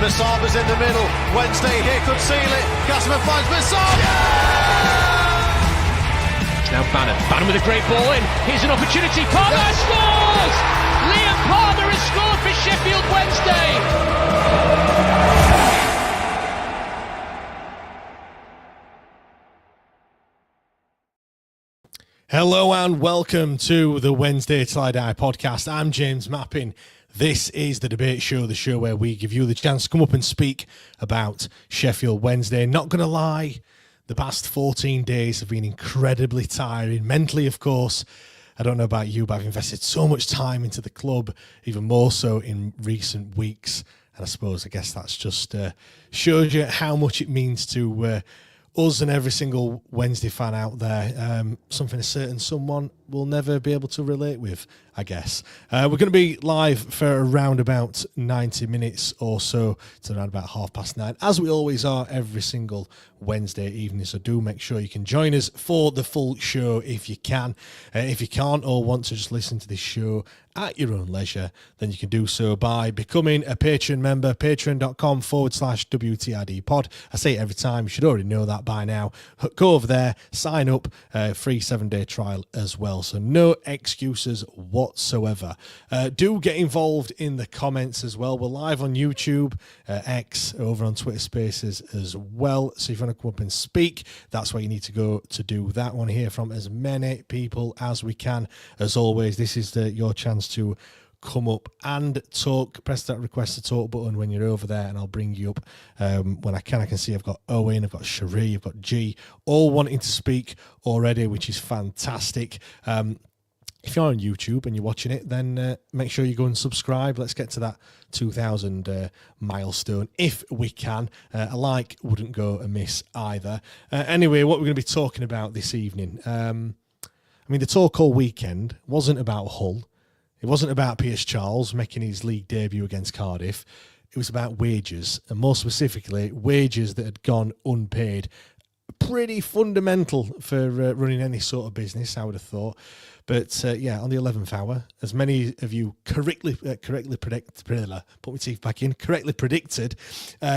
Masaba's in the middle. Wednesday here could seal it. Gassman finds Masaba. Now Bannon with a great ball in. Here's an opportunity. Palmer scores! Liam Palmer has scored for Sheffield Wednesday. Hello and welcome to the Wednesday Till I Die podcast. I'm James Mappin. This is the debate show, the show where we give you the chance to come up and speak about Sheffield Wednesday. Not going to lie, the past 14 days have been incredibly tiring. Mentally, of course. I don't know about you, but I've invested so much time into the club, even more so in recent weeks. And I guess that's just shows you how much it means to us and every single Wednesday fan out there. Something a certain someone will never be able to relate with, I guess. We're going to be live for around about 90 minutes or so to around about 9:30, as we always are every single Wednesday evening. So do make sure you can join us for the full show if you can. If you can't or want to just listen to this show at your own leisure, then you can do so by becoming a Patreon member, patreon.com/WTID pod. I say it every time, you should already know that by now. Go over there, sign up, free 7-day trial as well. So no excuses whatsoever. Do get involved in the comments as well. We're live on YouTube, X, over on Twitter Spaces as well. So if you want to come up and speak, that's where you need to go to do that. I want to hear from as many people as we can. As always, this is your chance to come up and talk. Press that request to talk button when you're over there and I'll bring you up when I can. I can see I've got Owen, I've got Cherie, I've got G, all wanting to speak already, which is fantastic. If you're on YouTube and you're watching it, then make sure you go and subscribe. Let's get to that 2,000 milestone if we can. A like wouldn't go amiss either. Anyway, what we're going to be talking about this evening. The talk all weekend wasn't about Hull. It wasn't about Pierce Charles making his league debut against Cardiff. It was about wages, and more specifically, wages that had gone unpaid. Pretty fundamental for running any sort of business, I would have thought. But on the 11th hour, as many of you correctly predicted,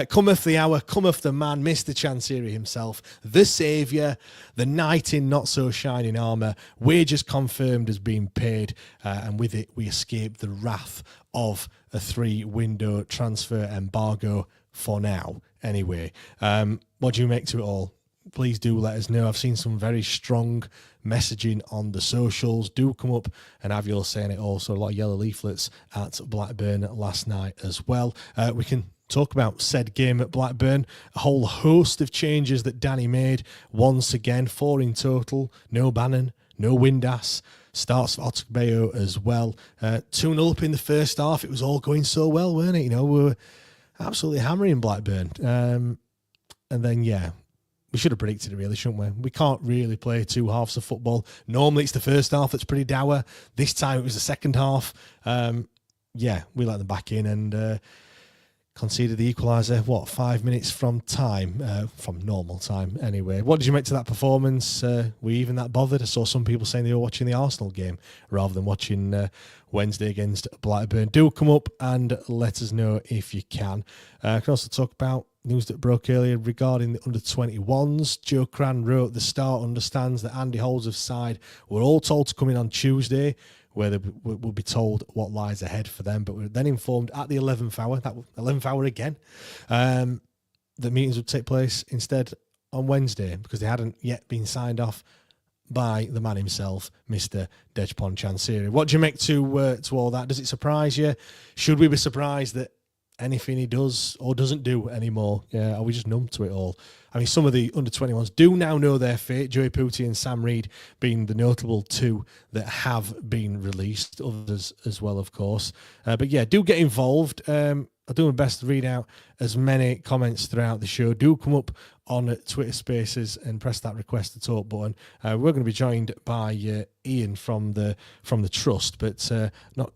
cometh the hour, cometh the man, Mr. Chansiri himself, the saviour, the knight in not so shining armour, wages confirmed as being paid, and with it we escape the wrath of a 3-window transfer embargo for now. Anyway, what do you make to it all? Please do let us know. I've seen some very strong messaging on the socials. Do come up and have your say in it also. A lot of yellow leaflets at Blackburn last night as well. We can talk about said game at Blackburn. A whole host of changes that Danny made. Once again, 4 in total. No Bannon, no Windass. Starts for Otakbayo as well. 2-0 up in the first half. It was all going so well, weren't it? We were absolutely hammering Blackburn. And then, we should have predicted it really, shouldn't we? We can't really play 2 halves of football. Normally it's the first half that's pretty dour. This time it was the second half. We let them back in and conceded the equaliser, 5 minutes from time? From normal time, anyway. What did you make to that performance? Were you even that bothered? I saw some people saying they were watching the Arsenal game rather than watching Wednesday against Blackburn. Do come up and let us know if you can. I can also talk about news that broke earlier regarding the under-21s. Joe Cran wrote, the Star understands that Andy Holmes' side were all told to come in on Tuesday, where they will be told what lies ahead for them. But we were then informed at the 11th hour, that 11th hour again, that meetings would take place instead on Wednesday because they hadn't yet been signed off by the man himself, Mr. Dejphon Chansiri. What do you make to all that? Does it surprise you? Should we be surprised that anything he does or doesn't do anymore? Are we just numb to it all? Some of the under-21s do now know their fate. Joey Pooty and Sam Reid being the notable 2 that have been released. Others as well, of course. Do get involved. I'll do my best to read out as many comments throughout the show. Do come up on Twitter Spaces and press that request to talk button. We're going to be joined by Ian from the Trust, but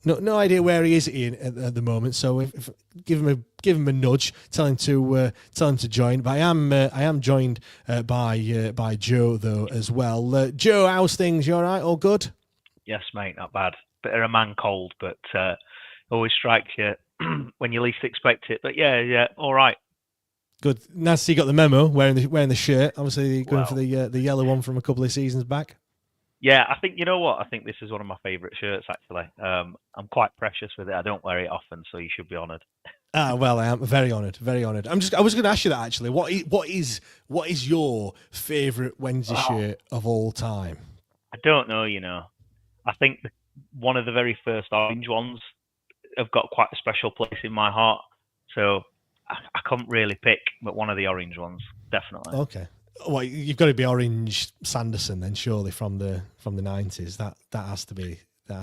no idea where he is, Ian, at the moment. So if give him a nudge, tell him to join. But I am joined by Joe though as well. Joe, how's things? You all right? All good? Yes, mate, not bad. Bit of a man cold, but always strikes you when you least expect it. But yeah, all right. Good. Nice, you got the memo wearing the shirt. Obviously, going for the yellow one from a couple of seasons back. Yeah, I think, you know what? I think this is one of my favourite shirts, actually. I'm quite precious with it. I don't wear it often, so you should be honoured. Well, I am very honoured, very honoured. I was going to ask you that, actually. What is your favourite Wednesday shirt of all time? I don't know, I think one of the very first orange ones have got quite a special place in my heart. So I couldn't really pick, but one of the orange ones, definitely. Okay. Well, you've got to be orange Sanderson then, surely, from the 90s. That has to be.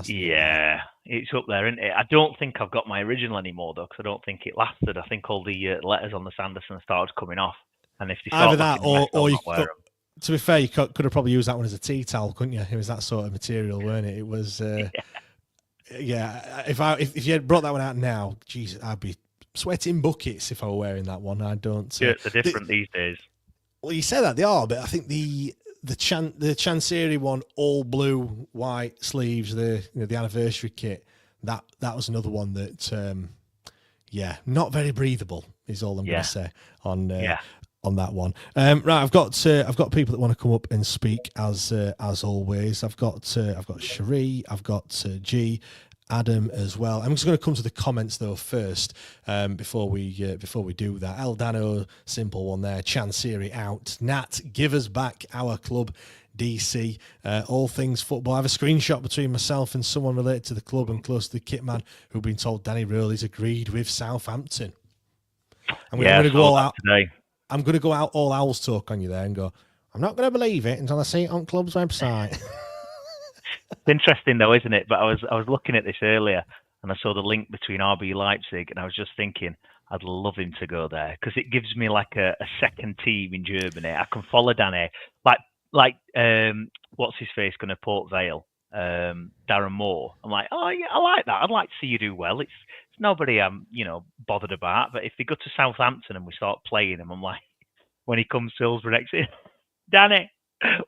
Yeah, it's up there, isn't it? I don't think I've got my original anymore, though, because I don't think it lasted. I think all the letters on the Sanderson started coming off. And if you start either that or you wear them. To be fair, you could have probably used that one as a tea towel, couldn't you? It was that sort of material, weren't it? It was, yeah. If you had brought that one out now, geez, I'd be sweating buckets if I were wearing that one. I don't. Shirts are different these days. Well, you say that they are, but I think the Chansiri one, all blue, white sleeves, the anniversary kit, that was another one that, not very breathable is all I'm going to say on that one. Right, I've got people that want to come up and speak as always. I've got Cherie, I've got G, Adam as well. I'm just going to come to the comments though first, before we do that. El Dano, simple one there. Chansiri out. Nat, give us back our club. DC, all things football. I have a screenshot between myself and someone related to the club and close to the kit man who've been told Danny Rowley's agreed with Southampton. I'm going to go all out today. I'm going to go out all owls talk on you there and go, I'm not going to believe it until I see it on club's website. It's interesting though, isn't it? But I was looking at this earlier and I saw the link between RB Leipzig, and I was just thinking I'd love him to go there because it gives me like a second team in Germany. I can follow Danny like what's his face going to Port Vale, Darren Moore. I'm like, oh yeah, I like that. I'd like to see you do well. It's nobody I'm bothered about. But if they go to Southampton and we start playing him, I'm like, when he comes to Hillsborough next year, Danny,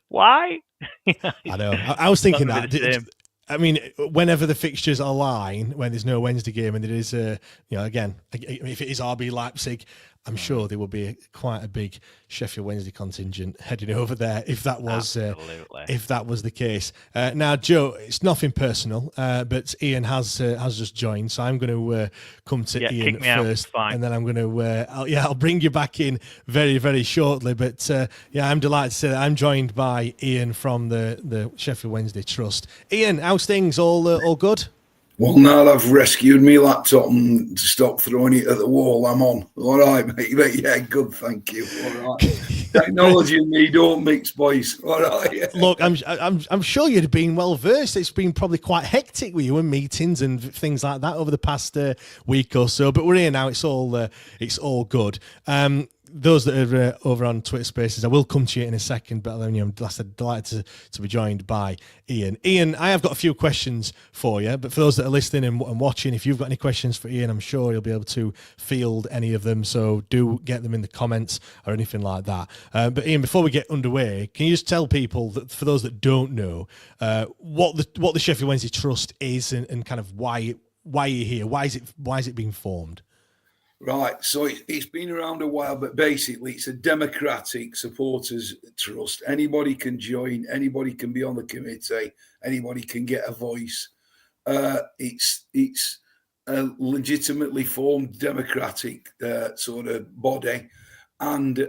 why? I know. I was thinking that. I mean, whenever the fixtures align, when there's no Wednesday game and there is again, if it is RB Leipzig, I'm sure there will be quite a big Sheffield Wednesday contingent heading over there if that was the case. Now, Joe, it's nothing personal, but Ian has just joined, so I'm going to come to Ian first, and then I'm going to I'll bring you back in very, very shortly. But I'm delighted to say that I'm joined by Ian from the Sheffield Wednesday Trust. Ian, how's things? All good? Well, now I've rescued me laptop and stop throwing it at the wall, I'm on. All right, mate. Yeah, good, thank you. All right. Technology and me don't mix, boys. All right. Look, I'm sure you'd have been well versed. It's been probably quite hectic with you and meetings and things like that over the past week or so. But we're here now. It's all good. Those that are over on Twitter Spaces, I will come to you in a second, but I'm delighted to be joined by Ian. Ian, I have got a few questions for you, but for those that are listening and watching, if you've got any questions for Ian, I'm sure you'll be able to field any of them, so do get them in the comments or anything like that. But Ian, before we get underway, can you just tell people, that for those that don't know, what the Sheffield Wednesday Trust is and kind of why you're here? Why is it being formed? Right, so it's been around a while, but basically it's a democratic supporters trust. Anybody can join, anybody can be on the committee, anybody can get a voice. It's a legitimately formed democratic sort of body. And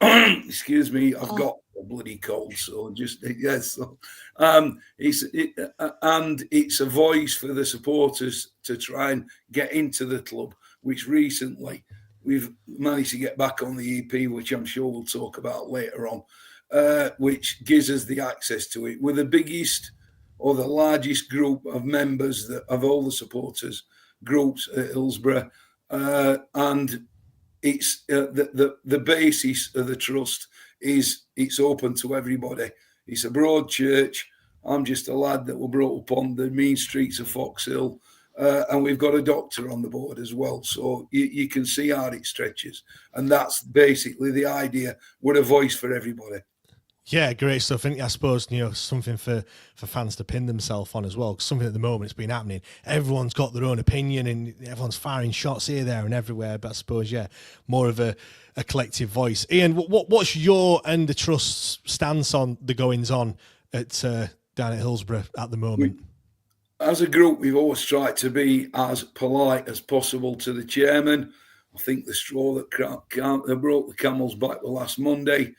excuse me, I've got a bloody cold, so just yes. It's a voice for the supporters to try and get into the club, which recently we've managed to get back on the EP, which I'm sure we'll talk about later on, which gives us the access to it. We're the biggest or the largest group of members of all the supporters groups at Hillsborough, and it's the basis of the trust is it's open to everybody. It's a broad church. I'm just a lad that was brought up on the mean streets of Foxhill. And we've got a doctor on the board as well. So you can see how it stretches. And that's basically the idea. We're a voice for everybody. Yeah, great stuff. And I suppose, something for fans to pin themselves on as well. 'Cause something at the moment that's been happening. Everyone's got their own opinion and everyone's firing shots here, there and everywhere. But I suppose, more of a collective voice. Ian, what's your and the Trust's stance on the goings on at down at Hillsborough at the moment? As a group, we've always tried to be as polite as possible to the chairman. I think the straw that broke the camel's back the last Monday,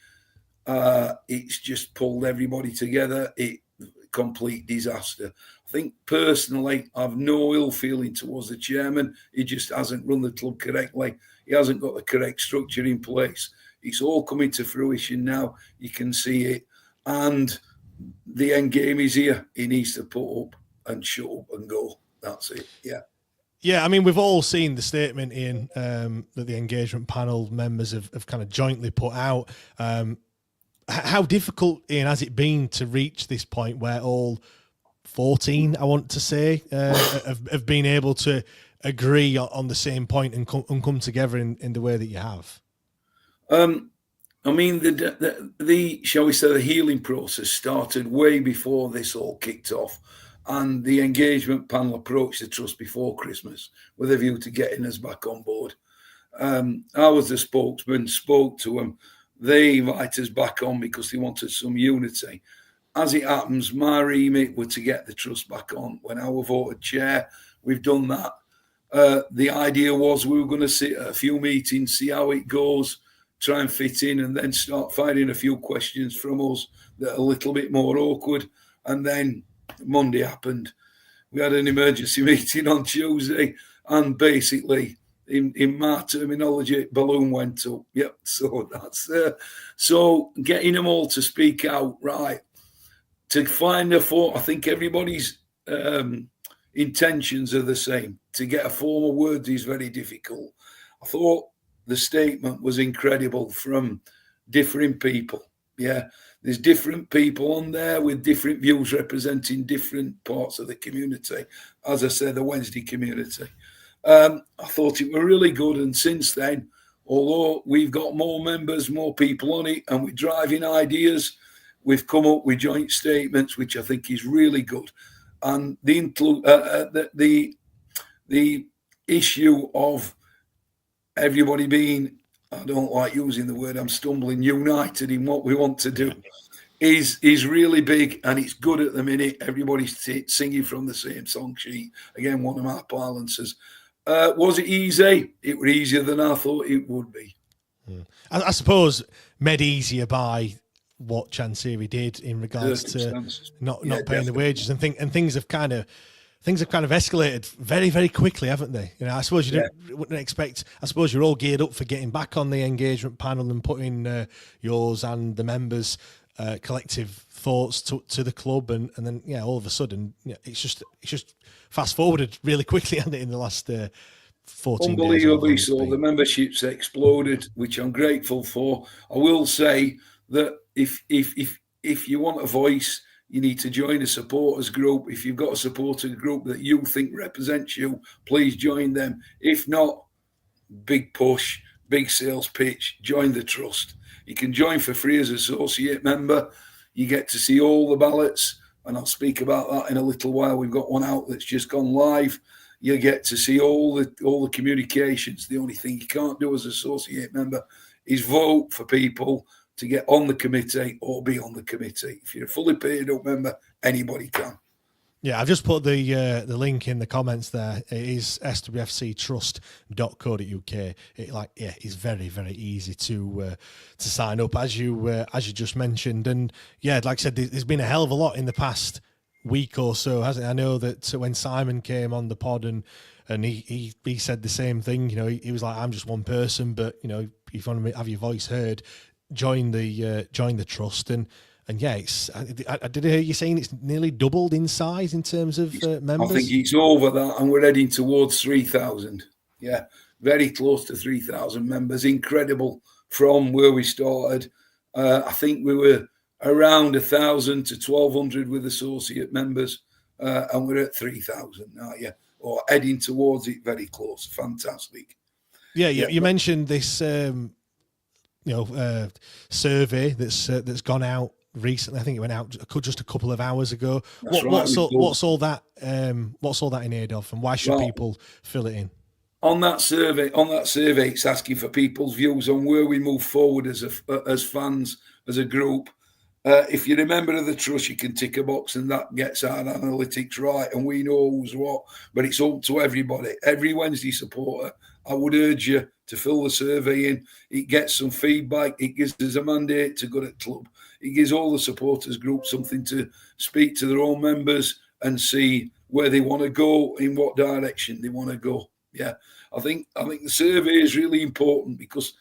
it's just pulled everybody together. Complete disaster. I think personally, I've no ill feeling towards the chairman. He just hasn't run the club correctly. He hasn't got the correct structure in place. It's all coming to fruition now. You can see it. And the end game is here. He needs to put up and shut up and go. That's it. Yeah. Yeah, I mean, we've all seen the statement, Ian, that the engagement panel members have kind of jointly put out. How difficult, Ian, has it been to reach this point where all 14, I want to say, have been able to agree on the same point and come together in the way that you have? I mean, the shall we say, the healing process started way before this all kicked off. And the engagement panel approached the Trust before Christmas with a view to getting us back on board. I was the spokesman, spoke to them. They invited us back on because they wanted some unity. As it happens, my remit were to get the Trust back on. When I was voted chair, we've done that. The idea was we were going to sit at a few meetings, see how it goes, try and fit in, and then start finding a few questions from us that are a little bit more awkward. And then Monday happened. We had an emergency meeting on Tuesday, and basically, in my terminology, balloon went up. Yep. So that's so getting them all to speak out, right? To find a form, I think everybody's intentions are the same. To get a form of words is very difficult. I thought the statement was incredible from different people. Yeah. There's different people on there with different views representing different parts of the community. As I said, the Wednesday community. I thought it were really good. And since then, although we've got more members, more people on it, and we're driving ideas, we've come up with joint statements, which I think is really good. And the issue of everybody being, I don't like using the word, I'm stumbling, united in what we want to do is really big, and it's good at the minute. Everybody's singing from the same song sheet. Again, one of my parlances. Was it easy? It was easier than I thought it would be. I suppose made easier by what Chansiri did in regards to not paying the wages and things have kind of escalated very, very quickly, haven't they? I suppose you wouldn't expect. I suppose you're all geared up for getting back on the engagement panel and putting yours and the members' collective thoughts to the club, and then all of a sudden it's just fast forwarded really quickly, hasn't it, in the last 14 days? Unbelievably so. The memberships exploded, which I'm grateful for. I will say that if you want a voice, you need to join a supporters group. If you've got a supporters group that you think represents you, please join them. If not, big push, big sales pitch, join the Trust. You can join for free as associate member. You get to see all the ballots, and I'll speak about that in a little while. We've got one out that's just gone live. You get to see all the communications. The only thing you can't do as associate member is vote for people to get on the committee or be on the committee. If you're a fully paid up member, anybody can. Yeah, I've just put the link in the comments there. It is swfctrust.co.uk. It's very, very easy to sign up, as you just mentioned. And yeah, like I said, there's been a hell of a lot in the past week or so, hasn't it? I know that when Simon came on the pod and he said the same thing. He was like, I'm just one person, but if you want to have your voice heard, join the Trust. And yeah, I did hear you saying it's nearly doubled in size in terms of members. I think it's over that, and we're heading towards 3,000. Yeah, very close to 3,000 members. Incredible from where we started. I think we were around 1,000 to 1,200 with associate members, and we're at 3,000 now. Yeah, or heading towards it. Very close. Fantastic. Yeah. You mentioned this. Survey that's gone out recently. I think it went out just a couple of hours ago. That's What's all that in aid of, and why should people fill it in? On that survey, it's asking for people's views on where we move forward as fans, as a group. If you're a member of the trust, you can tick a box and that gets our analytics right and we know who's what, but it's up to everybody. Every Wednesday supporter, I would urge you to fill the survey in. It gets some feedback. It gives us a mandate to go to the club. It gives all the supporters group something to speak to their own members and see where they want to go, in what direction they want to go. Yeah, I think the survey is really important because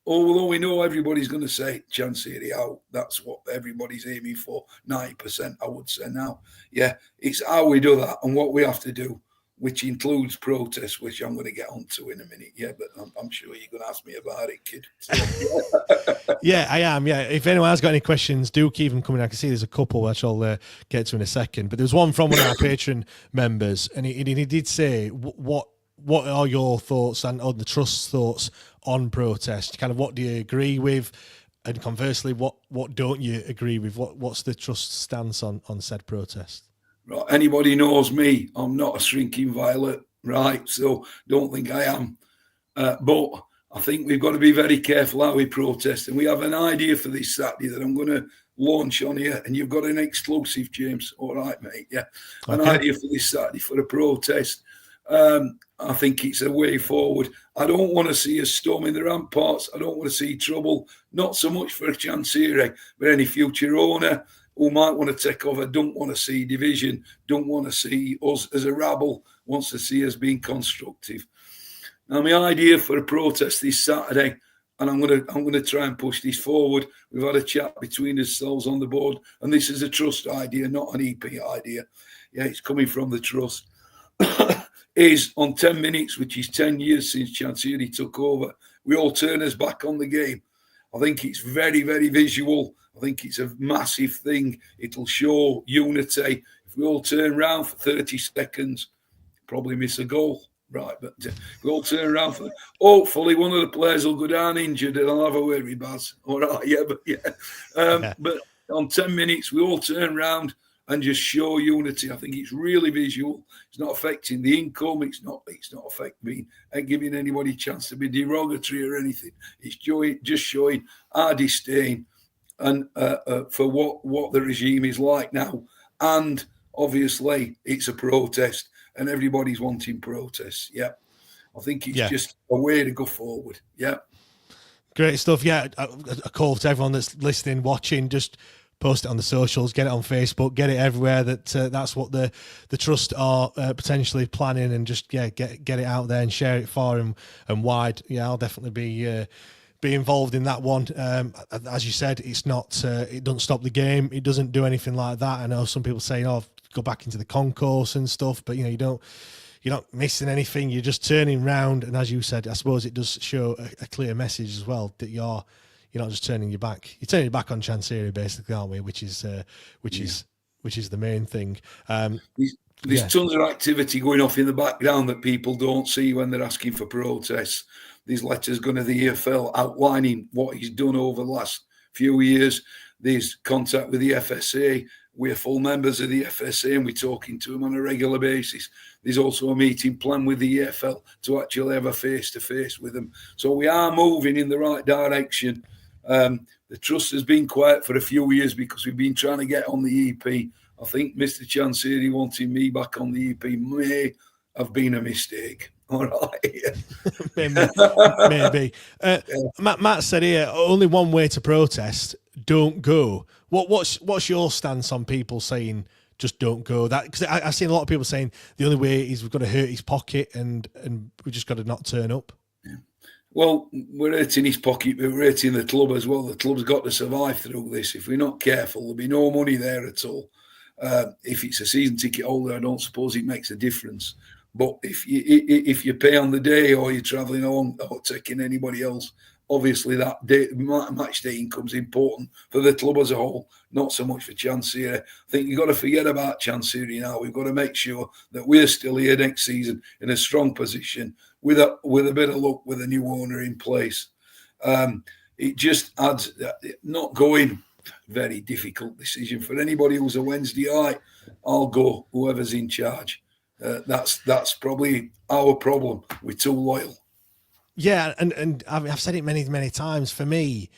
although we know everybody's going to say Chansiri out, that's what everybody's aiming for, 90%, I would say now. Yeah, it's how we do that and what we have to do, which includes protests, which I'm going to get onto in a minute. Yeah, but I'm sure you're going to ask me about it, kid. So, yeah, I am. Yeah, if anyone has got any questions, do keep them coming. I can see there's a couple which I'll get to in a second. But there's one from one of our Patreon members, and he did say, what are your thoughts and on the Trust's thoughts on protest? Kind of what do you agree with, and conversely, what don't you agree with? What's the Trust's stance on said protest? Right, anybody knows me, I'm not a shrinking violet, right? So don't think I am. But I think we've got to be very careful how we protest. And we have an idea for this Saturday that I'm going to launch on here. And you've got an exclusive, James. All right, mate. Yeah. An idea for this Saturday for a protest. I think it's a way forward. I don't want to see us storming the ramparts. I don't want to see trouble, not so much for Chansiri, but any future owner who might want to take over, don't want to see division, don't want to see us as a rabble, wants to see us being constructive. Now, my idea for a protest this Saturday, and I'm going to try and push this forward. We've had a chat between ourselves on the board, and this is a Trust idea, not an EP idea. Yeah, it's coming from the Trust. Is on 10 minutes, which is 10 years since Chansiri took over, we all turn us back on the game. I think it's very, very visual. I think it's a massive thing. It'll show unity. If we all turn around for 30 seconds, probably miss a goal. Right, but we all turn around for. Hopefully, one of the players will go down injured and I'll have a worry, Baz. All right, yeah, but yeah. But on 10 minutes, we all turn around and just show unity. I think it's really visual. It's not affecting the income. It's not affecting and giving anybody a chance to be derogatory or anything. It's just showing our disdain and for what the regime is like now. And obviously, it's a protest, and everybody's wanting protests. Yeah, I think it's just a way to go forward. Yeah, great stuff. Yeah, a call to everyone that's listening, watching, just post it on the socials, get it on Facebook, get it everywhere. That's what the Trust are potentially planning, and just get it out there and share it far and wide. Yeah, I'll definitely be involved in that one. As you said, it's not. It doesn't stop the game. It doesn't do anything like that. I know some people saying, "Oh, go back into the concourse and stuff," but you're not missing anything. You're just turning round, and as you said, I suppose it does show a clear message as well that you're not just turning your back. You're turning your back on Chansiri, basically, aren't we? Which is the main thing. There's tons of activity going off in the background that people don't see when they're asking for protests. There's letters going to the EFL outlining what he's done over the last few years. There's contact with the FSA. We're full members of the FSA and we're talking to them on a regular basis. There's also a meeting planned with the EFL to actually have a face-to-face with them. So we are moving in the right direction. The Trust has been quiet for a few years because we've been trying to get on the EP. I think Mr. Chansiri wanting me back on the EP may have been a mistake. All right. Maybe. Matt said here, only one way to protest, don't go. What's your stance on people saying just don't go? That because I've seen a lot of people saying the only way is we've got to hurt his pocket and we just got to not turn up. Yeah. Well, we're hurting his pocket, but we're hurting the club as well. The club's got to survive through this. If we're not careful, there'll be no money there at all. If it's a season ticket holder, I don't suppose it makes a difference. But if you pay on the day or you're travelling on or taking anybody else, obviously that day, match day income's important for the club as a whole, not so much for Chansiri. I think you've got to forget about Chansiri now. We've got to make sure that we're still here next season in a strong position with a bit of luck with a new owner in place. It just adds, not going very difficult decision for anybody who's a Wednesday night. I'll go whoever's in charge. That's probably our problem. We're too loyal. Yeah, and I've said it many times. For me,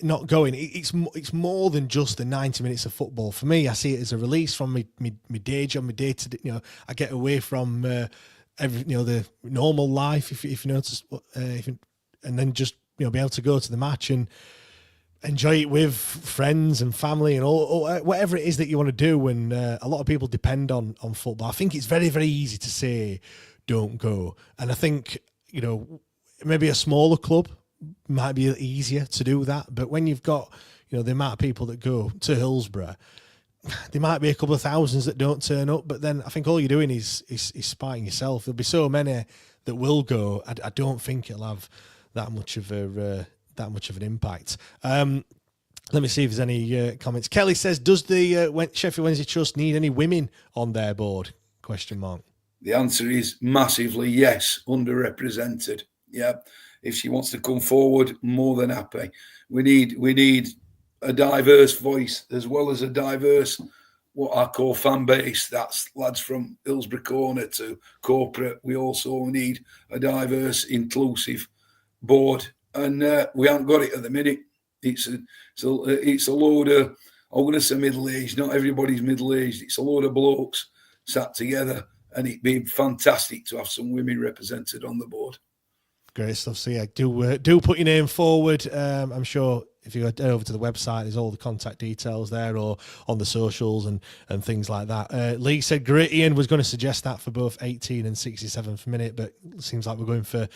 not going, it's more than just the 90 minutes of football. For me, I see it as a release from my day job, my day to day. I get away from the normal life, if you notice, and then just be able to go to the match and enjoy it with friends and family and all whatever it is that you want to do. And a lot of people depend on football. I think it's very, very easy to say don't go, and I think maybe a smaller club might be easier to do that. But when you've got the amount of people that go to Hillsborough, there might be a couple of thousands that don't turn up, but then I think all you're doing is spiting yourself. There'll be so many that will go. I don't think it'll have that much of an impact. Let me see if there's any comments. Kelly says, "Does the Sheffield Wednesday Trust need any women on their board?" ? The answer is massively yes. Underrepresented. Yeah, if she wants to come forward, more than happy. We need a diverse voice as well as a diverse, what I call fan base. That's lads from Hillsborough Corner to corporate. We also need a diverse, inclusive board, and we haven't got it at the minute. It's a load of, I'm going to say middle-aged. Not everybody's middle-aged. It's a load of blokes sat together, and it'd be fantastic to have some women represented on the board. Great stuff. So yeah, do put your name forward. I'm sure if you go over to the website, there's all the contact details there, or on the socials and things like that. Lee said, "Great." Ian was going to suggest that for both 18 and 67th minute, but it seems like we're going for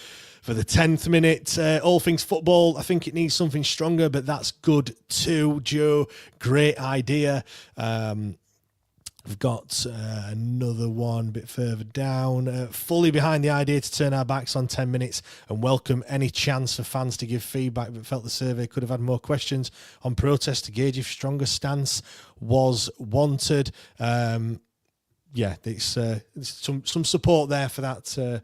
the 10th minute. All things football, I think it needs something stronger, but that's good too. Joe, great idea. We've got another one a bit further down. Fully behind the idea to turn our backs on 10 minutes and welcome any chance for fans to give feedback, but felt the survey could have had more questions on protest to gauge if stronger stance was wanted. There's some support there for that.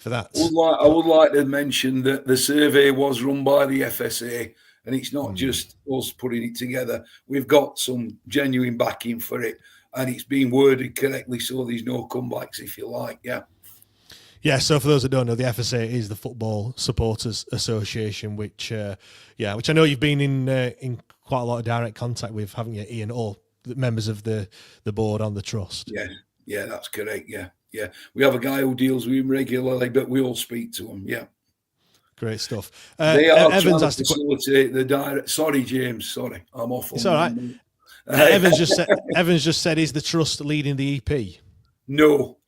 I would like to mention that the survey was run by the FSA, and it's not just us putting it together. We've got some genuine backing for it. And it's been worded correctly, so there's no comebacks, if you like. Yeah. So for those that don't know, the FSA is the Football Supporters Association, which I know you've been in quite a lot of direct contact with, haven't you, Ian? Or the members of the board on the trust. Yeah, that's correct. Yeah. We have a guy who deals with him regularly, but we all speak to him. Yeah. Great stuff. They are Evans trying to facilitate the direct. Sorry, James. Sorry, I'm off. It's all right. Evans just said, "Is the trust leading the EP?" No,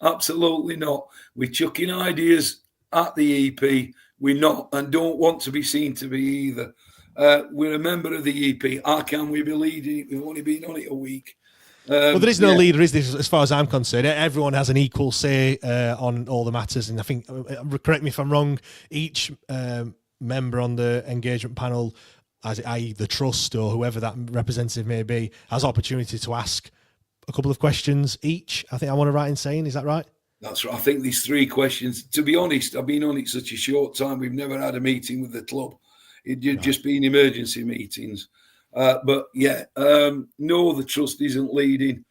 absolutely not. We're chucking ideas at the EP. We're not, and don't want to be seen to be either. We're a member of the EP. How can we be leading it? We've only been on it a week. Well, there is no leader, is there, as far as I'm concerned? Everyone has an equal say on all the matters, and I think, correct me if I'm wrong, each member on the engagement panel, i.e. the trust or whoever that representative may be, has opportunity to ask a couple of questions each. I think I want to right in saying, is that right? That's right. I think these 3 questions. To be honest, I've been on it such a short time. We've never had a meeting with the club. It'd just been emergency meetings. No, the trust isn't leading.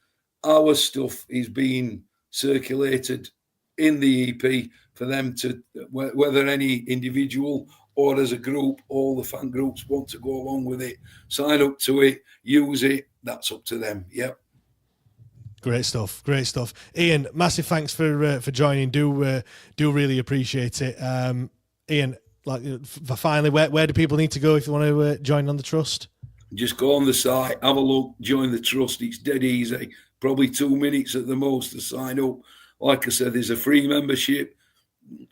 Our stuff is being circulated in the EP for them to, whether any individual or as a group, all the fan groups want to go along with it, sign up to it, use it, that's up to them. Yep. Great stuff. Ian, massive thanks for joining. Do really appreciate it. Ian, finally, where do people need to go if you want to join on the trust? Just go on the site, have a look, join the trust. It's dead easy. Probably 2 minutes at the most to sign up. Like I said, there's a free membership.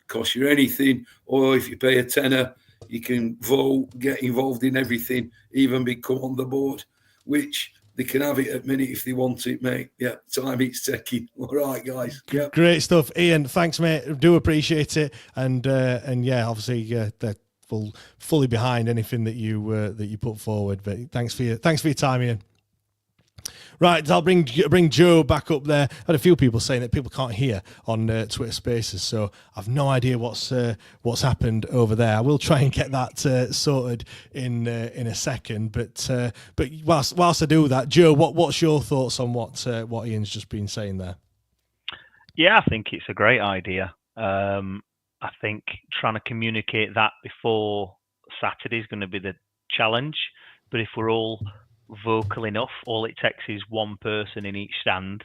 Cost you anything, or if you pay a tenner, you can vote, get involved in everything, even become on the board, which they can have it at minute if they want it, mate. Yeah, time it's taking. All right, guys. Yeah. Great stuff, Ian. Thanks, mate. Do appreciate it, and obviously, they're fully behind anything that you put forward. But thanks for your time, Ian. Right, I'll bring Joe back up there. I had a few people saying that people can't hear on Twitter Spaces, so I've no idea what's happened over there. I will try and get that sorted in a second. But whilst I do that, Joe, what's your thoughts on what Ian's just been saying there? Yeah, I think it's a great idea. I think trying to communicate that before Saturday is going to be the challenge. But if we're all vocal enough, all it takes is one person in each stand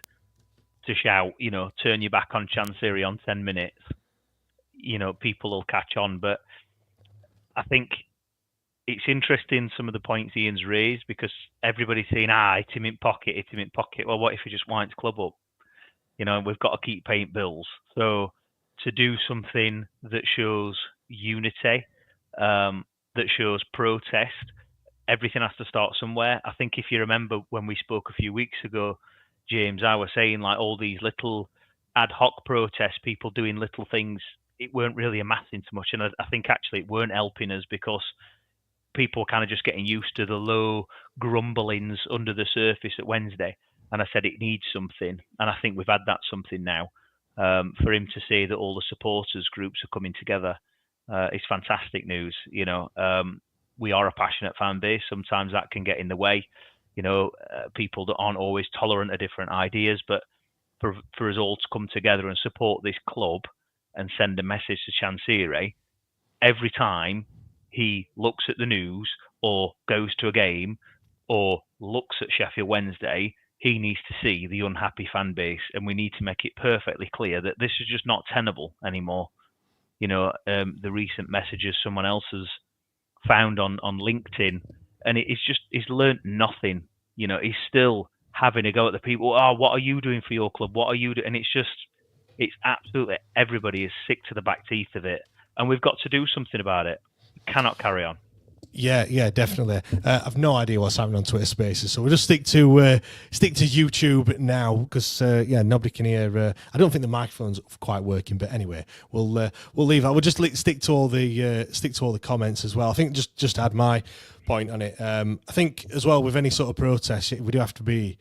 to shout, turn your back on Chansiri on 10 minutes. People will catch on. But I think it's interesting some of the points Ian's raised, because everybody's saying, hit him in pocket. Well, what if he just winds club up? We've got to keep paying bills. So to do something that shows unity, that shows protest, everything has to start somewhere. I think if you remember when we spoke a few weeks ago, James, I was saying like all these little ad hoc protests, people doing little things, it weren't really amassing so much. And I think actually it weren't helping us, because people were kind of just getting used to the low grumblings under the surface at Wednesday. And I said it needs something. And I think we've had that something now. For him to say that all the supporters groups are coming together is fantastic news. We are a passionate fan base. Sometimes that can get in the way. People that aren't always tolerant of different ideas. But for us all to come together and support this club and send a message to Chansiri every time he looks at the news or goes to a game or looks at Sheffield Wednesday, he needs to see the unhappy fan base, and we need to make it perfectly clear that this is just not tenable anymore. The recent messages someone else has found on LinkedIn, and he's learnt nothing. He's still having a go at the people. Oh, what are you doing for your club? What are you doing? And it's absolutely, everybody is sick to the back teeth of it, and we've got to do something about it. We cannot carry on. Yeah, definitely. I've no idea what's happening on Twitter Spaces, so we'll just stick to YouTube now, because nobody can hear. I don't think the microphone's quite working, but anyway, we'll leave that. We'll just stick to all the comments as well. I think just add my point on it. I think as well with any sort of protest, we'd have to be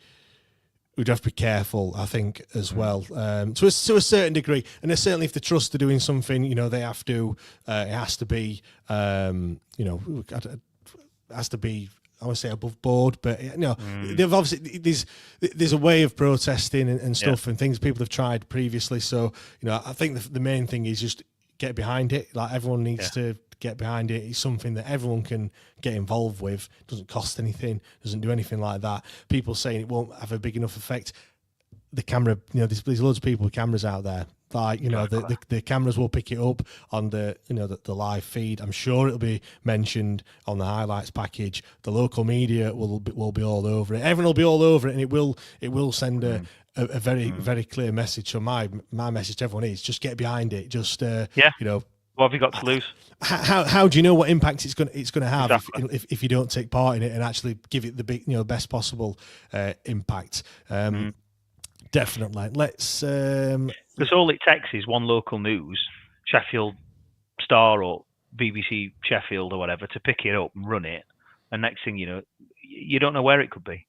careful, I think, as well, to a certain degree. And certainly if the trust are doing something, they have to, it has to be, has to be, I would say above board, but they've obviously, there's a way of protesting and stuff and things people have tried previously. So, I think the main thing is just get behind it. Like, everyone needs to get behind it. It's something that everyone can get involved with. It doesn't cost anything, doesn't do anything like that. People saying it won't have a big enough effect. The camera, there's loads of people with cameras out there. Like, the cameras will pick it up on the live feed. I'm sure it'll be mentioned on the highlights package. The local media will be all over it. Everyone will be all over it, and it will send a very, very clear message. So my message to everyone is just get behind it. Just what have you got to lose? How do you know what impact it's going to have if you don't take part in it and actually give it the best possible impact? Definitely. Let's because all it takes is one local news, Sheffield Star or BBC Sheffield or whatever, to pick it up and run it, and next thing you know, you don't know where it could be.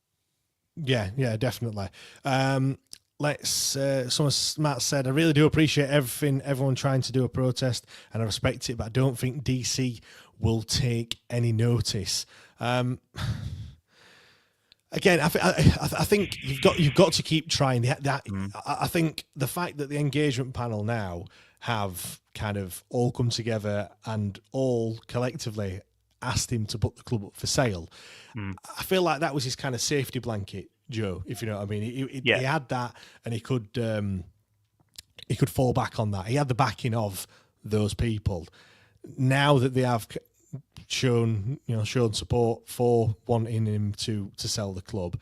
Yeah, definitely. Matt said, I really do appreciate everyone trying to do a protest, and I respect it, but I don't think DC will take any notice. Again, I think you've got to keep trying. I think the fact that the engagement panel now have kind of all come together and all collectively asked him to put the club up for sale, I feel like that was his kind of safety blanket, Joe, if you know what I mean. He had that, and he could fall back on that. He had the backing of those people. Now that they have shown support for wanting him to sell the club,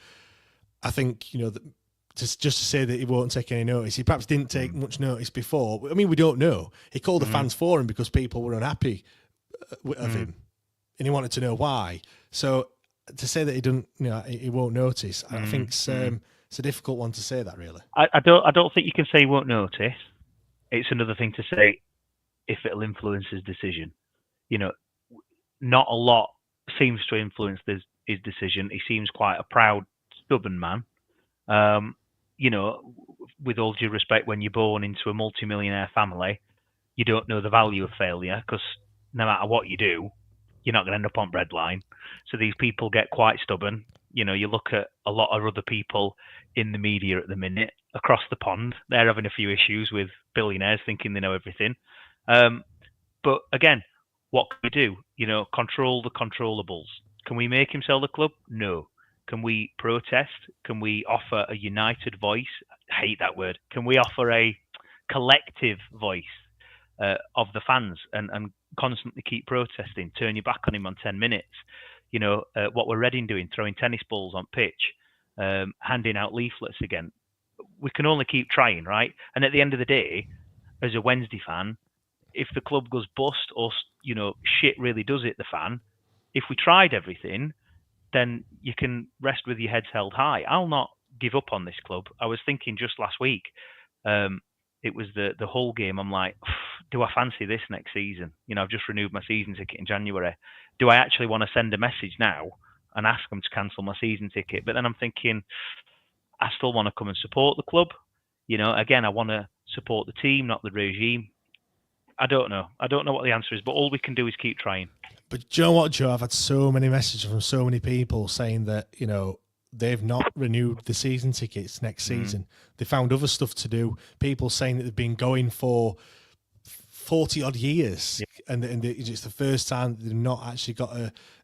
I think just to say that he won't take any notice, he perhaps didn't take much notice before. I mean, we don't know. He called the fans for him because people were unhappy of him, and he wanted to know why. So to say that he won't notice, I think it's a difficult one to say that, really. I don't think you can say he won't notice. It's another thing to say if it'll influence his decision. Not a lot seems to influence his decision. He seems quite a proud, stubborn man. You know, with all due respect, when you're born into a multimillionaire family, you don't know the value of failure because no matter what you do, you're not going to end up on breadline. So these people get quite stubborn. You know, you look at a lot of other people in the media at the minute across the pond, they're having a few issues with billionaires thinking they know everything. But again, what can we do? You know, control the controllables. Can we make him sell the club? No. Can we protest? Can we offer a united voice? I hate that word. Can we offer a collective voice of the fans and constantly keep protesting? Turn your back on him on 10 minutes. You know, what were Reading doing? Throwing tennis balls on pitch, handing out leaflets again. We can only keep trying, right? And at the end of the day, as a Wednesday fan, if the club goes bust or, you know, shit really does hit the fan, if we tried everything, then you can rest with your heads held high. I'll not give up on this club. I was thinking just last week, it was the whole game. I'm like, do I fancy this next season? You know, I've just renewed my season ticket in January. Do I actually want to send a message now and ask them to cancel my season ticket? But then I'm thinking, I still want to come and support the club. You know, again, I want to support the team, not the regime. I don't know. I don't know what the answer is, but all we can do is keep trying. But do you know what, Joe? I've had so many messages from so many people saying that, you know, they've not renewed the season tickets next season. They found other stuff to do. People saying that they've been going for 40 odd years, and it's the first time they've not actually got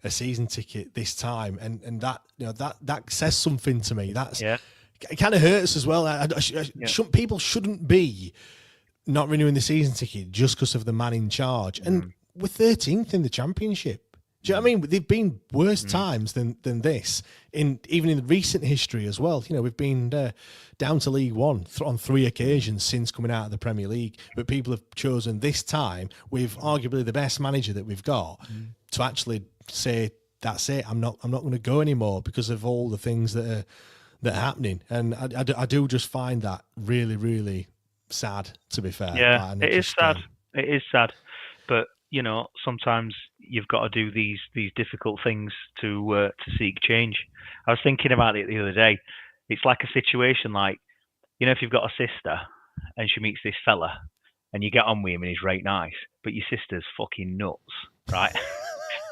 a season ticket this time, and that, you know, that says something to me. That's it kind of hurts as well. People shouldn't be not renewing the season ticket just because of the man in charge, and we're 13th in the championship. Do you know what I mean? They've been worse times than this, even in the recent history as well. You know, we've been down to League One on 3 occasions since coming out of the Premier League, but people have chosen this time with arguably the best manager that we've got to actually say, that's it, I'm not going to go anymore because of all the things that are happening. And I do just find that really, really sad, to be fair. Yeah, it is sad. It is sad. But you know, sometimes you've got to do these difficult things to seek change. I was thinking about it the other day. It's like a situation like, you know, if you've got a sister and she meets this fella and you get on with him and he's right nice, but your sister's fucking nuts, right?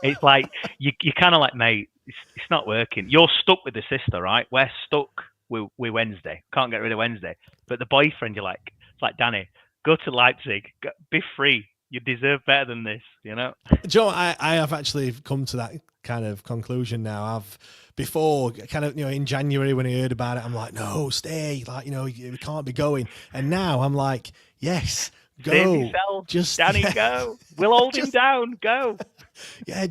It's like you kind of like, mate, it's not working. You're stuck with the sister, right? We're stuck with Wednesday. Can't get rid of Wednesday. But the boyfriend, you're like, it's like, Danny, go to Leipzig, be free. You deserve better than this, you know? Joe, I have actually come to that kind of conclusion now. Before, kind of, you know, in January when I heard about it, I'm like, no, stay. Like, you know, we can't be going. And now I'm like, yes, go. Save yourself, just Danny, go. We'll hold him down, go. Yeah,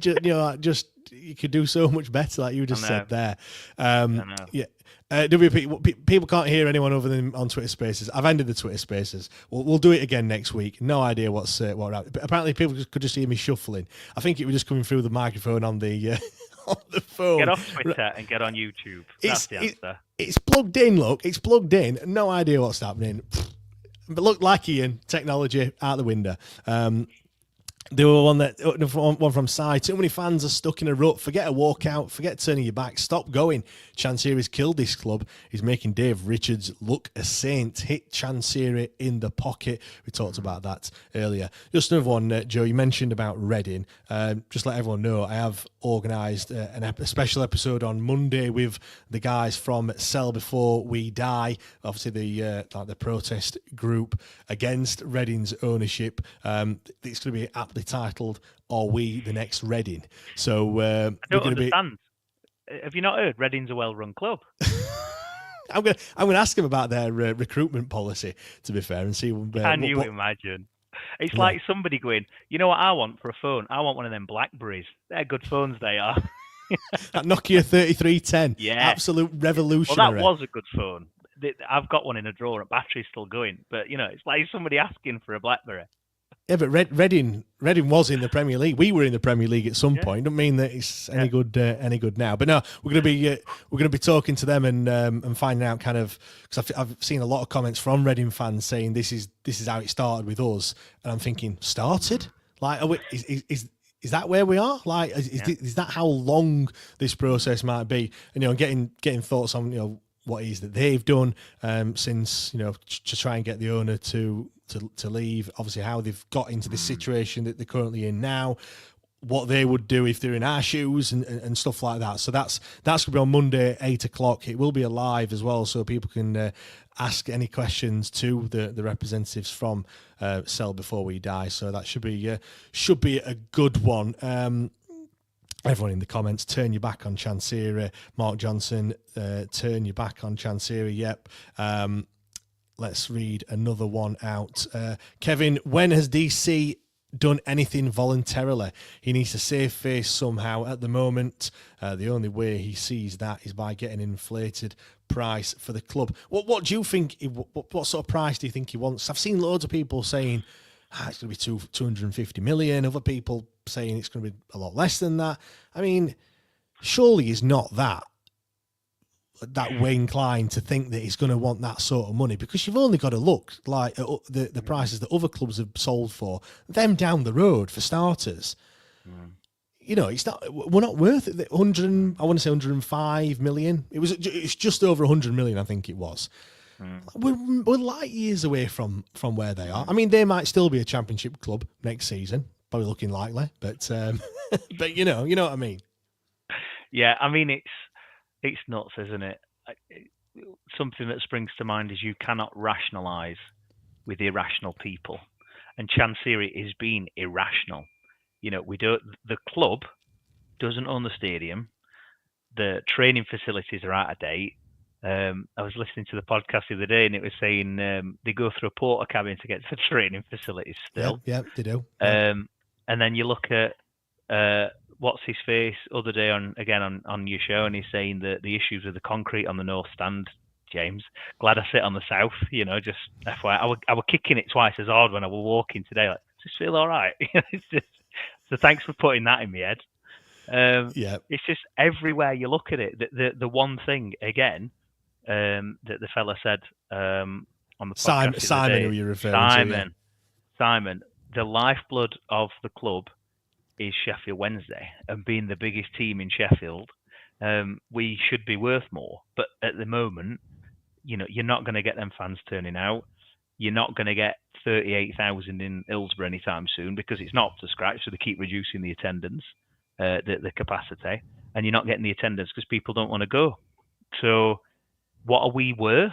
you could do so much better, like you just said there. Yeah. WP, people can't hear anyone other than on Twitter Spaces. I've ended the Twitter Spaces. We'll do it again next week. No idea what but apparently people could just hear me shuffling. I think it was just coming through the microphone on the on the phone. Get off Twitter and get on YouTube. That's the answer. It's plugged in. Look, it's plugged in. No idea what's happening. But look, like Ian, technology out the window. They were one from side. Too many fans are stuck in a rut. Forget a walkout. Forget turning your back. Stop going. Chansiri's killed this club. He's making Dave Richards look a saint. Hit Chansiri in the pocket. We talked about that earlier. Just another one, Joe, you mentioned about Reading. Just let everyone know, I have organised a special episode on Monday with the guys from Sell Before We Die. Obviously, the protest group against Reading's ownership. It's going to be aptly titled, "Are We the Next Reading?" So I don't understand. Have you not heard? Reading's a well-run club. I'm gonna ask him about their recruitment policy, to be fair, and see. Can you imagine? It's like somebody going, you know what I want for a phone? I want one of them Blackberries. They're good phones, they are. That Nokia 3310. Yeah. Absolute revolutionary. Well, that was a good phone. I've got one in a drawer. Battery's still going. But, you know, it's like somebody asking for a Blackberry. Yeah, but Reading was in the Premier League. We were in the Premier League at some point. Don't mean that it's any good now. But no, we're going to be talking to them and finding out kind of, because I've seen a lot of comments from Reading fans saying this is how it started with us, and I'm thinking, started? Like, is that where we are? Like, is that how long this process might be? And, you know, getting thoughts on, you know, what it is that they've done since, to try and get the owner to leave. Obviously, how they've got into this situation that they're currently in now, what they would do if they're in our shoes and stuff like that. So that's going to be on Monday, 8:00. It will be alive as well, so people can ask any questions to the representatives from Sell Before We Die. So that should be a good one. Everyone in the comments, turn your back on Chansiri. Mark Johnson, turn your back on Chansiri. Yep. Let's read another one out. Kevin, when has DC done anything voluntarily? He needs to save face somehow. At the moment, the only way he sees that is by getting an inflated price for the club. What do you think? What sort of price do you think he wants? I've seen loads of people saying it's going to be 250 million. Other people saying it's going to be a lot less than that. I mean, surely he's not that way inclined to think that he's going to want that sort of money, because you've only got to look like at the prices that other clubs have sold for them down the road, for starters. It's not. We're not worth it. 100. I want to say 105 million. It's just over 100 million, I think it was. We're light years away from where they are. I mean, they might still be a championship club next season, probably looking likely, but but you know what I mean. Yeah, I mean it's nuts, isn't it? Something that springs to mind is you cannot rationalise with irrational people, and Chansiri is being irrational. The club doesn't own the stadium. The training facilities are out of date. I was listening to the podcast the other day, and it was saying they go through a porta cabin to get to the training facilities still. Yeah, they do. And then you look at what's his face other day on your show, and he's saying that the issues with the concrete on the north stand. James, glad I sit on the south. Just FYI, I were kicking it twice as hard when I were walking today. Like, does this feel all right? So thanks for putting that in my head. It's just everywhere you look at it. The one thing again that the fella said on the podcast Simon, who you're referring to. Simon, the lifeblood of the club is Sheffield Wednesday, and being the biggest team in Sheffield, we should be worth more. But at the moment, you're not going to get them fans turning out. You're not going to get 38,000 in Hillsborough anytime soon, because it's not up to scratch. So they keep reducing the attendance, the capacity, and you're not getting the attendance because people don't want to go. So what are we worth?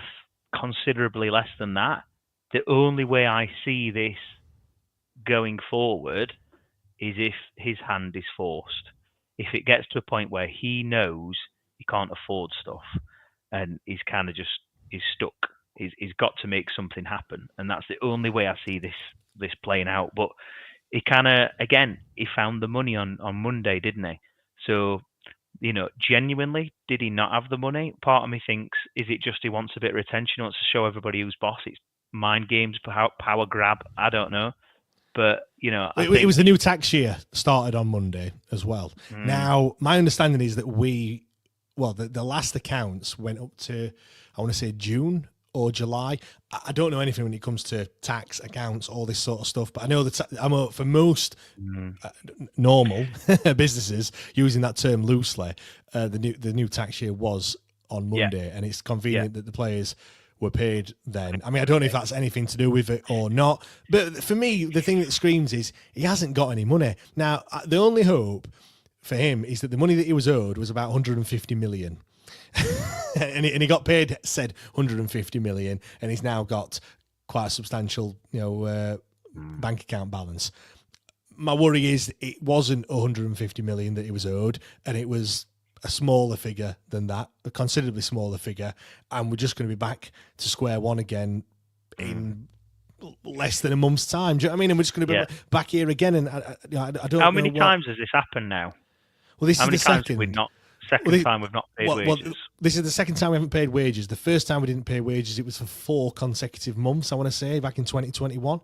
Considerably less than that. The only way I see this going forward is if his hand is forced. If it gets to a point where he knows he can't afford stuff and he's kind of he's stuck, he's got to make something happen. And that's the only way I see this playing out. But he kind of, again, he found the money on Monday, didn't he? So, genuinely, did he not have the money? Part of me thinks, is it just he wants a bit of attention, he wants to show everybody who's boss? It's mind games, power grab, I don't know. But, it was the new tax year started on Monday as well. Now, my understanding is that the last accounts went up to, I want to say June or July. I don't know anything when it comes to tax accounts, all this sort of stuff, but I know that for most normal businesses, using that term loosely, the new tax year was on Monday, and it's convenient that the players were paid then. I mean, I don't know if that's anything to do with it or not, but for me, the thing that screams is he hasn't got any money. Now, the only hope for him is that the money that he was owed was about 150 million. and he got paid said 150 million, and he's now got quite a substantial bank account balance. My worry is it wasn't 150 million that he was owed, and it was a smaller figure than that, a considerably smaller figure, and we're just going to be back to square one again in less than a month's time. Do you know what I mean? And we're just going to be back here again, and I don't know. How many times has this happened now? Well, this is the second. Time we've not paid wages. This is the second time we haven't paid wages. The first time we didn't pay wages, it was for 4 consecutive months, I want to say, back in 2021.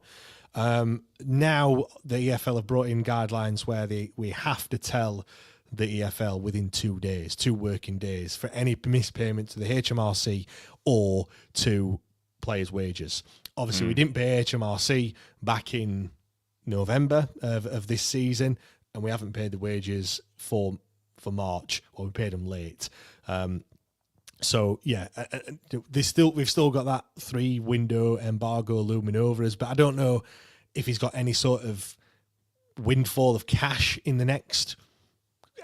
Now the EFL have brought in guidelines where we have to tell the EFL within 2 days, 2 working days, for any missed payment to the HMRC or to players' wages. Obviously, we didn't pay HMRC back in November of this season, and we haven't paid the wages for March, or we paid them late. So yeah, we've still got that 3-window embargo looming over us, but I don't know if he's got any sort of windfall of cash in the next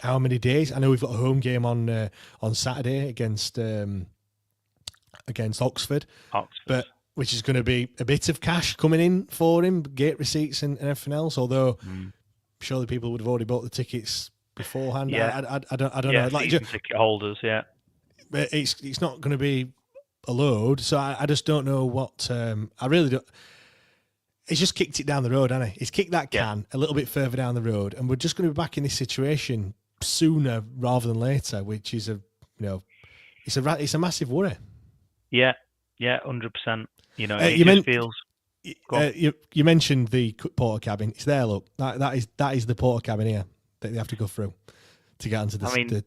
how many days. I know we've got a home game on Saturday against Oxford, but which is going to be a bit of cash coming in for him, gate receipts and everything else. Although surely people would have already bought the tickets beforehand. Yeah. I don't know. Like ticket holders, yeah. But it's not going to be a load, so I just don't know what. I really don't. He's just kicked it down the road, hasn't he? He's kicked that can a little bit further down the road, and we're just going to be back in this situation sooner rather than later, which is it's a massive worry. Yeah, 100%. It feels. You mentioned the porter cabin. It's there. Look, that is the porter cabin here that they have to go through to get into the.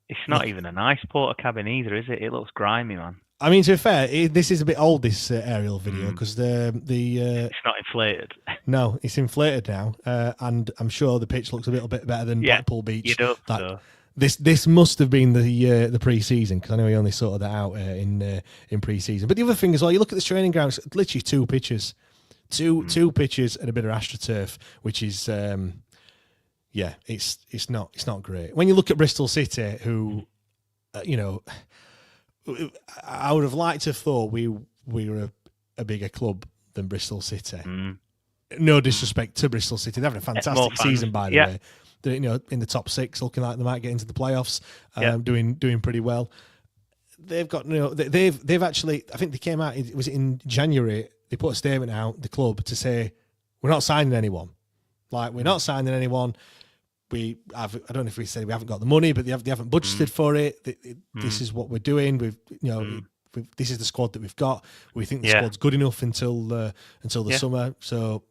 It's not even a nice porter cabin either, is it? It looks grimy, man. I mean, to be fair, this is a bit old, this aerial video, because it's not inflated. No, it's inflated now, and I'm sure the pitch looks a little bit better than Blackpool Beach. You'd hope so. This must have been the pre-season, because I know he only sorted that out in pre-season. But the other thing is, well, you look at this training ground, it's literally two pitches and a bit of AstroTurf, which is it's not great. When you look at Bristol City, who I would have liked to have thought we were a bigger club than Bristol City. No disrespect to Bristol City, they're having a fantastic season, by the way. They're in the top 6, looking like they might get into the playoffs, doing pretty well. They've got they've actually, I think they came out, it was in January, they put a statement out, the club, to say we're not signing anyone. Like, we're not signing anyone. I don't know if we said we haven't got the money, but they haven't budgeted for it. This is what we're doing. This is the squad that we've got. We think the squad's good enough until the summer. So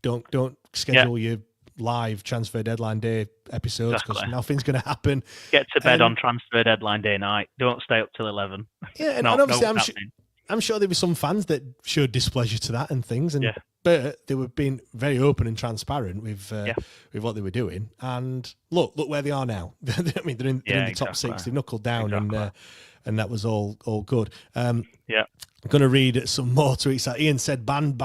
don't schedule your live transfer deadline day episodes, because nothing's going to happen. Get to bed on transfer deadline day night. Don't stay up till 11. Yeah, and obviously I'm sure there were some fans that showed displeasure to that and things, but they were being very open and transparent with what they were doing. And look where they are now. I mean, they're in the top 6. They've knuckled down, and that was all good. I'm going to read some more tweets. Ian said banned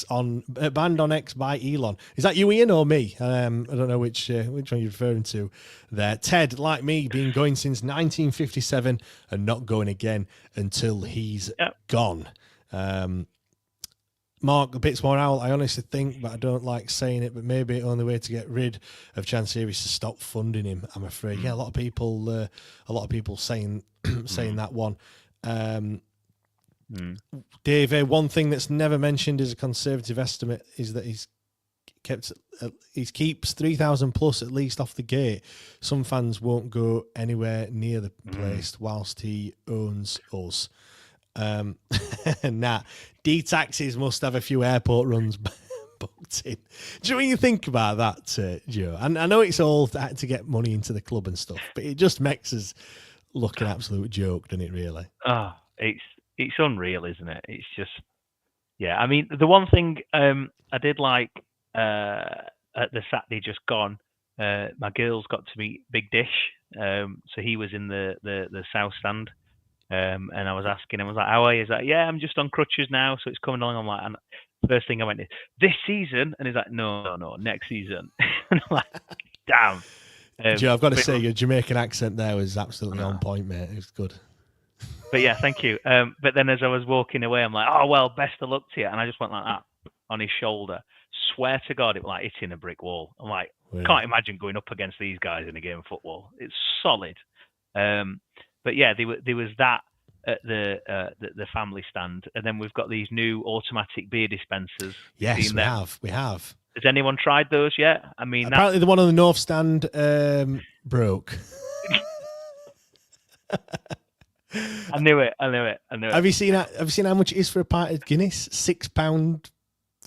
on X by Elon. Is that you, Ian, or me? I don't know which one you're referring to there. Ted, like me, been going since 1957 and not going again until he's gone. Mark, a bit more out. I honestly think, but I don't like saying it, but maybe the only way to get rid of Chansiri is to stop funding him, I'm afraid. Yeah, a lot of people saying that one. Dave, one thing that's never mentioned as a conservative estimate is that he keeps 3,000 plus at least off the gate. Some fans won't go anywhere near the place whilst he owns us. D-taxis must have a few airport runs booked in. Do you know when you think about that, Joe? And I know it's all to get money into the club and stuff, but it just makes us look an absolute joke, doesn't it, really? Oh, it's unreal, isn't it? It's just, I mean, the one thing I did like at the Saturday just gone, my girls got to meet Big Dish. So he was in the south stand. And I was asking him, I was like, how are you? He's like, I'm just on crutches now, so it's coming along. I'm like, and first thing I went, this season? And he's like, no, next season. And I'm like, damn. Joe, I've got to say, your Jamaican accent there was absolutely on point, mate. It was good. But thank you. But then as I was walking away, I'm like, oh, well, best of luck to you. And I just went like that on his shoulder. Swear to God, it was like hitting a brick wall. I'm like, can't imagine going up against these guys in a game of football. It's solid. But there was that at the family stand. And then we've got these new automatic beer dispensers. Yes, we have. Has anyone tried those yet? I mean, apparently the one on the north stand broke. I knew it. Have you seen how much it is for a pint of Guinness? £6.30,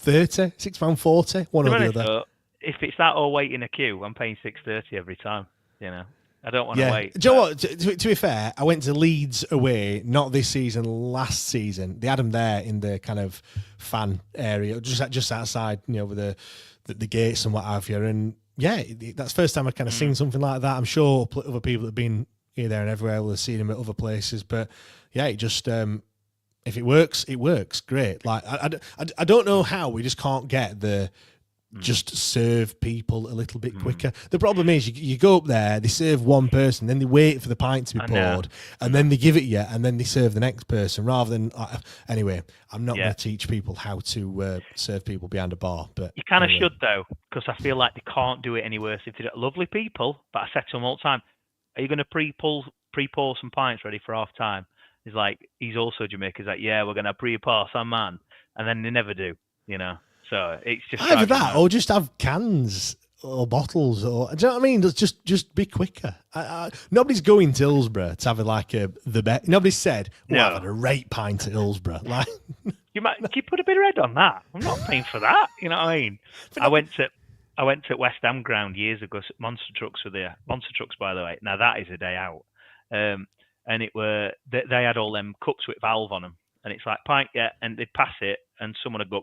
£6.40, one or the other. Though, if it's that or wait in a queue, I'm paying £6.30 every time. I don't want to wait. Do you know what? To be fair, I went to Leeds away, not this season, last season. They had them there in the kind of fan area, just outside, with the gates and what have you. And that's the first time I've kind of seen something like that. I'm sure other people have been, here, there, and everywhere. We'll have seen him at other places, but yeah, it just if it works, it works. Great. Like I don't know how we just can't get the just serve people a little bit quicker. The problem is you go up there, they serve one person, then they wait for the pint to be poured, and then they give it you, and then they serve the next person rather than. Anyway, I'm not going to teach people how to serve people behind a bar, but you kind of should though, because I feel like they can't do it any worse. If they're lovely people, but I say to them all the time, "Are you going to pre-pour some pints ready for half time?" He's like, he's also Jamaican. He's like, "Yeah, we're going to pre-pour some, man," and then they never do, So it's just either that or just have cans or bottles, or do you know what I mean? Just be quicker. Nobody's going to Hillsborough to have the bet. Nobody said, "Well, I've had a rate pint at Hillsborough." Like, you put a bit of red on that. I'm not paying for that. You know what I mean? I went to West Ham ground years ago. Monster trucks were there. Monster trucks, by the way. Now that is a day out. And they had all them cups with valve on them, and it's like pint, and they'd pass it, and someone would go.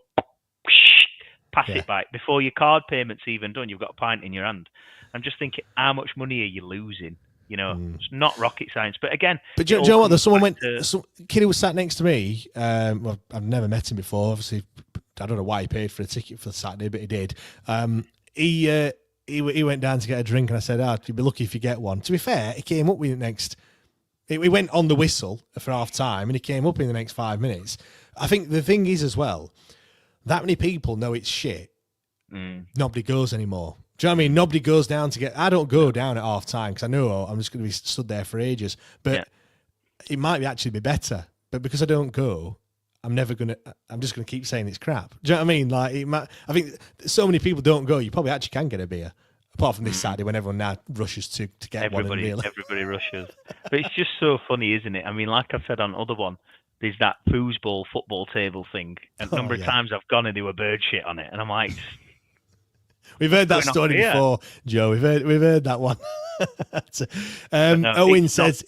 Pass it back before your card payment's even done. You've got a pint in your hand. I'm just thinking, how much money are you losing? It's not rocket science. But again, but do you know what? There's someone some kid who was sat next to me. Well, I've never met him before. Obviously, I don't know why he paid for a ticket for Saturday, but he did. He went down to get a drink, and I said, "You'd be lucky if you get one." To be fair, he came up with it next. We went on the whistle for half time, and he came up in the next 5 minutes. I think the thing is as well. That many people know it's shit. Nobody goes anymore. Do you know what I mean? Nobody goes down to get. I don't go down at half time because I know I'm just going to be stood there for ages. But it might actually be better. But because I don't go, I'm just going to keep saying it's crap. Do you know what I mean? Like I think so many people don't go. You probably actually can get a beer. Apart from this Saturday when everyone now rushes to get one. Everybody rushes. But it's just so funny, isn't it? I mean, like I've said on other one. There's that foosball football table thing. And a number of times I've gone and there were bird shit on it. And I'm like... We've heard that story before, Joe. We've heard that one. Owen says...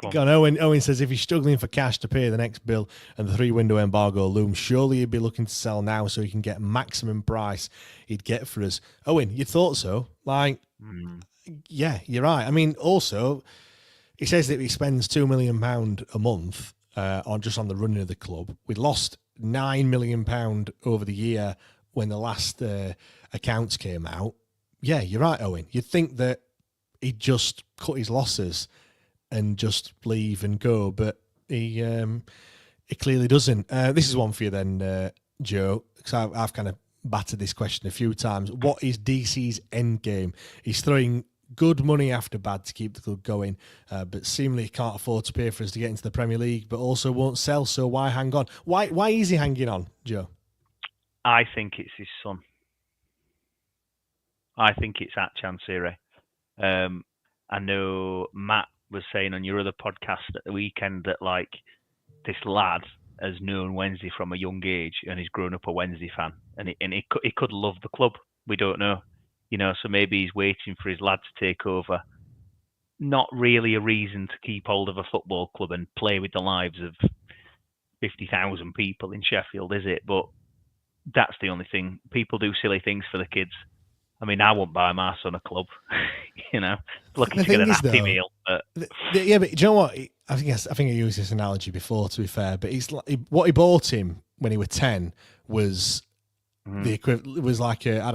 Owen says, if he's struggling for cash to pay the next bill and the 3-window embargo looms, surely he'd be looking to sell now so he can get maximum price he'd get for us. Owen, you thought so? Like, yeah, you're right. I mean, also, he says that he spends £2 million a month on the running of the club. We lost £9 million over the year when the last accounts came out. Yeah, you're right, Owen. You'd think that he'd just cut his losses and just leave and go, but he clearly doesn't. This is one for you then, Joe, because I've kind of battered this question a few times. What is DC's end game? He's throwing good money after bad to keep the club going, but seemingly can't afford to pay for us to get into the Premier League, but also won't sell, so why hang on? Why is he hanging on, Joe? I think it's his son. I think it's at Chansiri. I know Matt was saying on your other podcast at the weekend that like this lad has known Wednesday from a young age and he's grown up a Wednesday fan, and he could love the club. We don't know. So maybe he's waiting for his lad to take over. Not really a reason to keep hold of a football club and play with the lives of 50,000 people in Sheffield, is it? But that's the only thing. People do silly things for the kids. I mean, I won't buy my son a club, looking to get an Happy Meal. But... Yeah, but do you know what? I think I used this analogy before, to be fair, but what he bought him when he was 10 was the equivalent. It was like an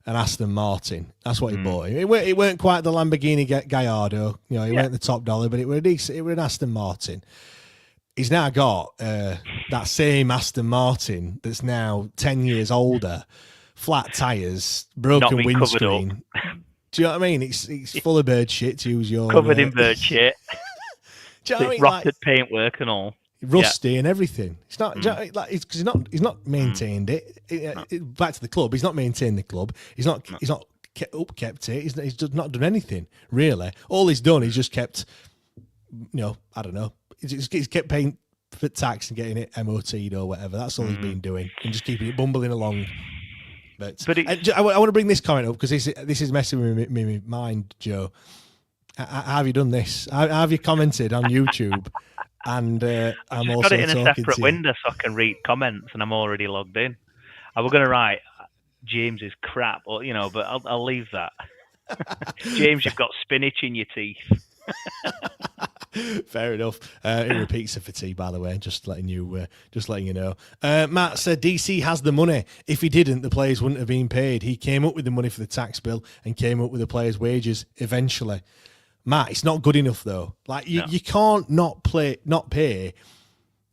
Aston Martin. That's what he bought him. It weren't quite the Lamborghini Gallardo. It weren't the top dollar, but it was decent. It was an Aston Martin. He's now got that same Aston Martin that's now 10 years older, flat tyres, broken windscreen. Do you know what I mean? It's full of bird shit, to use your... Covered in bird shit. Do you know what I mean? Rotted paintwork and all. Rusty and everything. It's not because he's not maintained it. Back to the club, he's not maintained the club. He's not kept it. He's just not done anything really. All he's done is just kept. I don't know. He's kept paying for tax and getting it MOT'd or whatever. That's all he's been doing, and just keeping it bumbling along. But I want to bring this comment up because this is messing with my mind, Joe. Have you done this? Have you commented on YouTube? And I'm also got it in a separate window so I can read comments, and I'm already logged in. I was going to write James is crap, but I'll leave that. James, you've got spinach in your teeth. Fair enough. It repeats it for tea, by the way. Just letting you know. Matt said DC has the money. If he didn't, the players wouldn't have been paid. He came up with the money for the tax bill and came up with the players' wages eventually. Matt, it's not good enough though. Like you can't not pay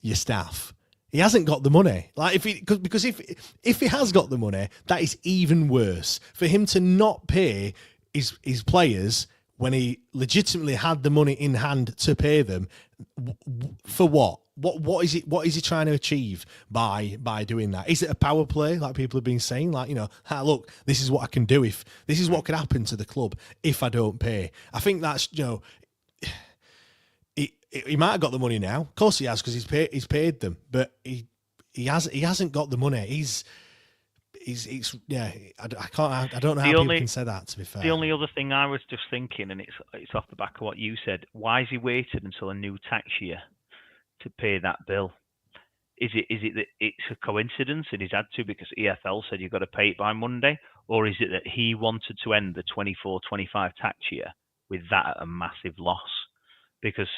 your staff. He hasn't got the money. Like because if he has got the money, that is even worse. For him to not pay his players when he legitimately had the money in hand to pay them, for what? What is it? What is he trying to achieve by doing that? Is it a power play like people have been saying? Like, look, this is what I can do if this is what could happen to the club if I don't pay. I think that's he might have got the money now. Of course he has, because he's paid them, but he hasn't got the money. I don't know how people can say that, to be fair. The only other thing I was just thinking, and it's off the back of what you said, why has he waited until a new tax year to pay that bill? Is it that it's a coincidence and he's had to because EFL said you've got to pay it by Monday? Or is it that he wanted to end the 24-25 tax year with that at a massive loss? Because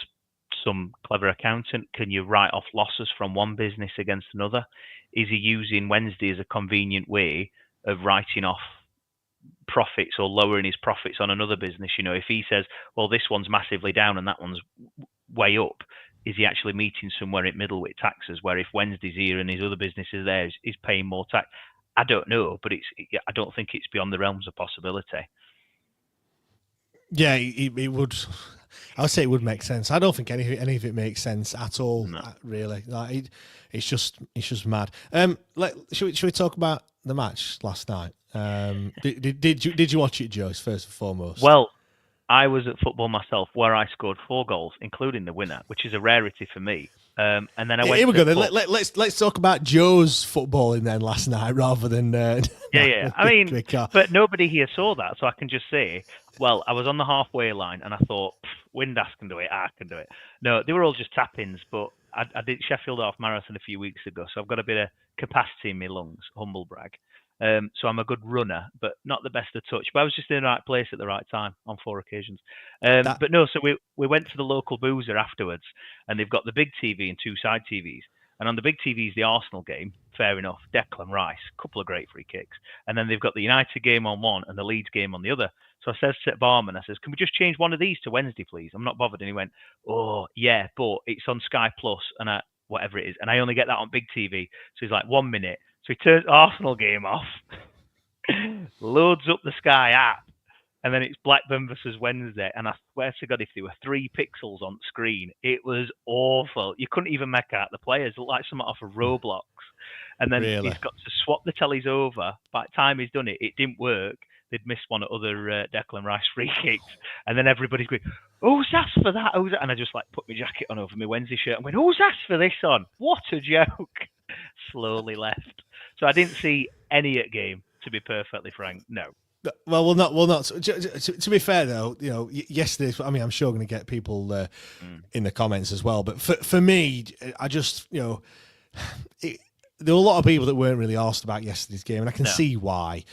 some clever accountant, can you write off losses from one business against another? Is he using Wednesday as a convenient way of writing off profits or lowering his profits on another business? If he says, well, this one's massively down and that one's way up, is he actually meeting somewhere in middle with taxes, where if Wednesday's here and his other business is there, he's paying more tax? I don't know, but I don't think it's beyond the realms of possibility. Yeah, it would. I would say it would make sense. I don't think any of it makes sense at all. No. Really, like it's just mad. Should we talk about the match last night? Did you watch it, Joe? First and foremost. Well, I was at football myself, where I scored 4 goals, including the winner, which is a rarity for me. And then I went. Here we go. Then let's talk about Joe's footballing then last night, rather than. Yeah. I mean, but nobody here saw that, so I can just say, well, I was on the halfway line, and I thought, Windass can do it, I can do it. No, they were all just tap-ins, but I did Sheffield Half Marathon a few weeks ago, so I've got a bit of capacity in my lungs, humble brag. So I'm a good runner, but not the best of touch. But I was just in the right place at the right time on 4 occasions. But no, so we went to the local boozer afterwards, and they've got the big TV and 2 side TVs. And on the big TV is the Arsenal game, fair enough, Declan Rice, a couple of great free kicks. And then they've got the United game on one and the Leeds game on the other. So I says to the barman, I says, can we just change one of these to Wednesday, please? I'm not bothered. And he went, oh, yeah, but it's on Sky Plus and whatever it is. And I only get that on big TV. So he's like, 1 minute. So he turns Arsenal game off, loads up the Sky app, and then it's Blackburn versus Wednesday. And I swear to God, if there were 3 pixels on screen, it was awful. You couldn't even make out the players. It looked like something off of Roblox. And then He's got to swap the tellies over. By the time he's done it, it didn't work. They'd missed one of other Declan Rice free kicks. And then everybody's going, who's asked for that? And I just put my jacket on over my Wednesday shirt and went, who's asked for this on? What a joke. Slowly left. So I didn't see any at game, to be perfectly frank. No. Well, not. To be fair, though, yesterday. I mean, I'm sure going to get people in the comments as well. But for me, I just, there were a lot of people that weren't really asked about yesterday's game, and I can see why.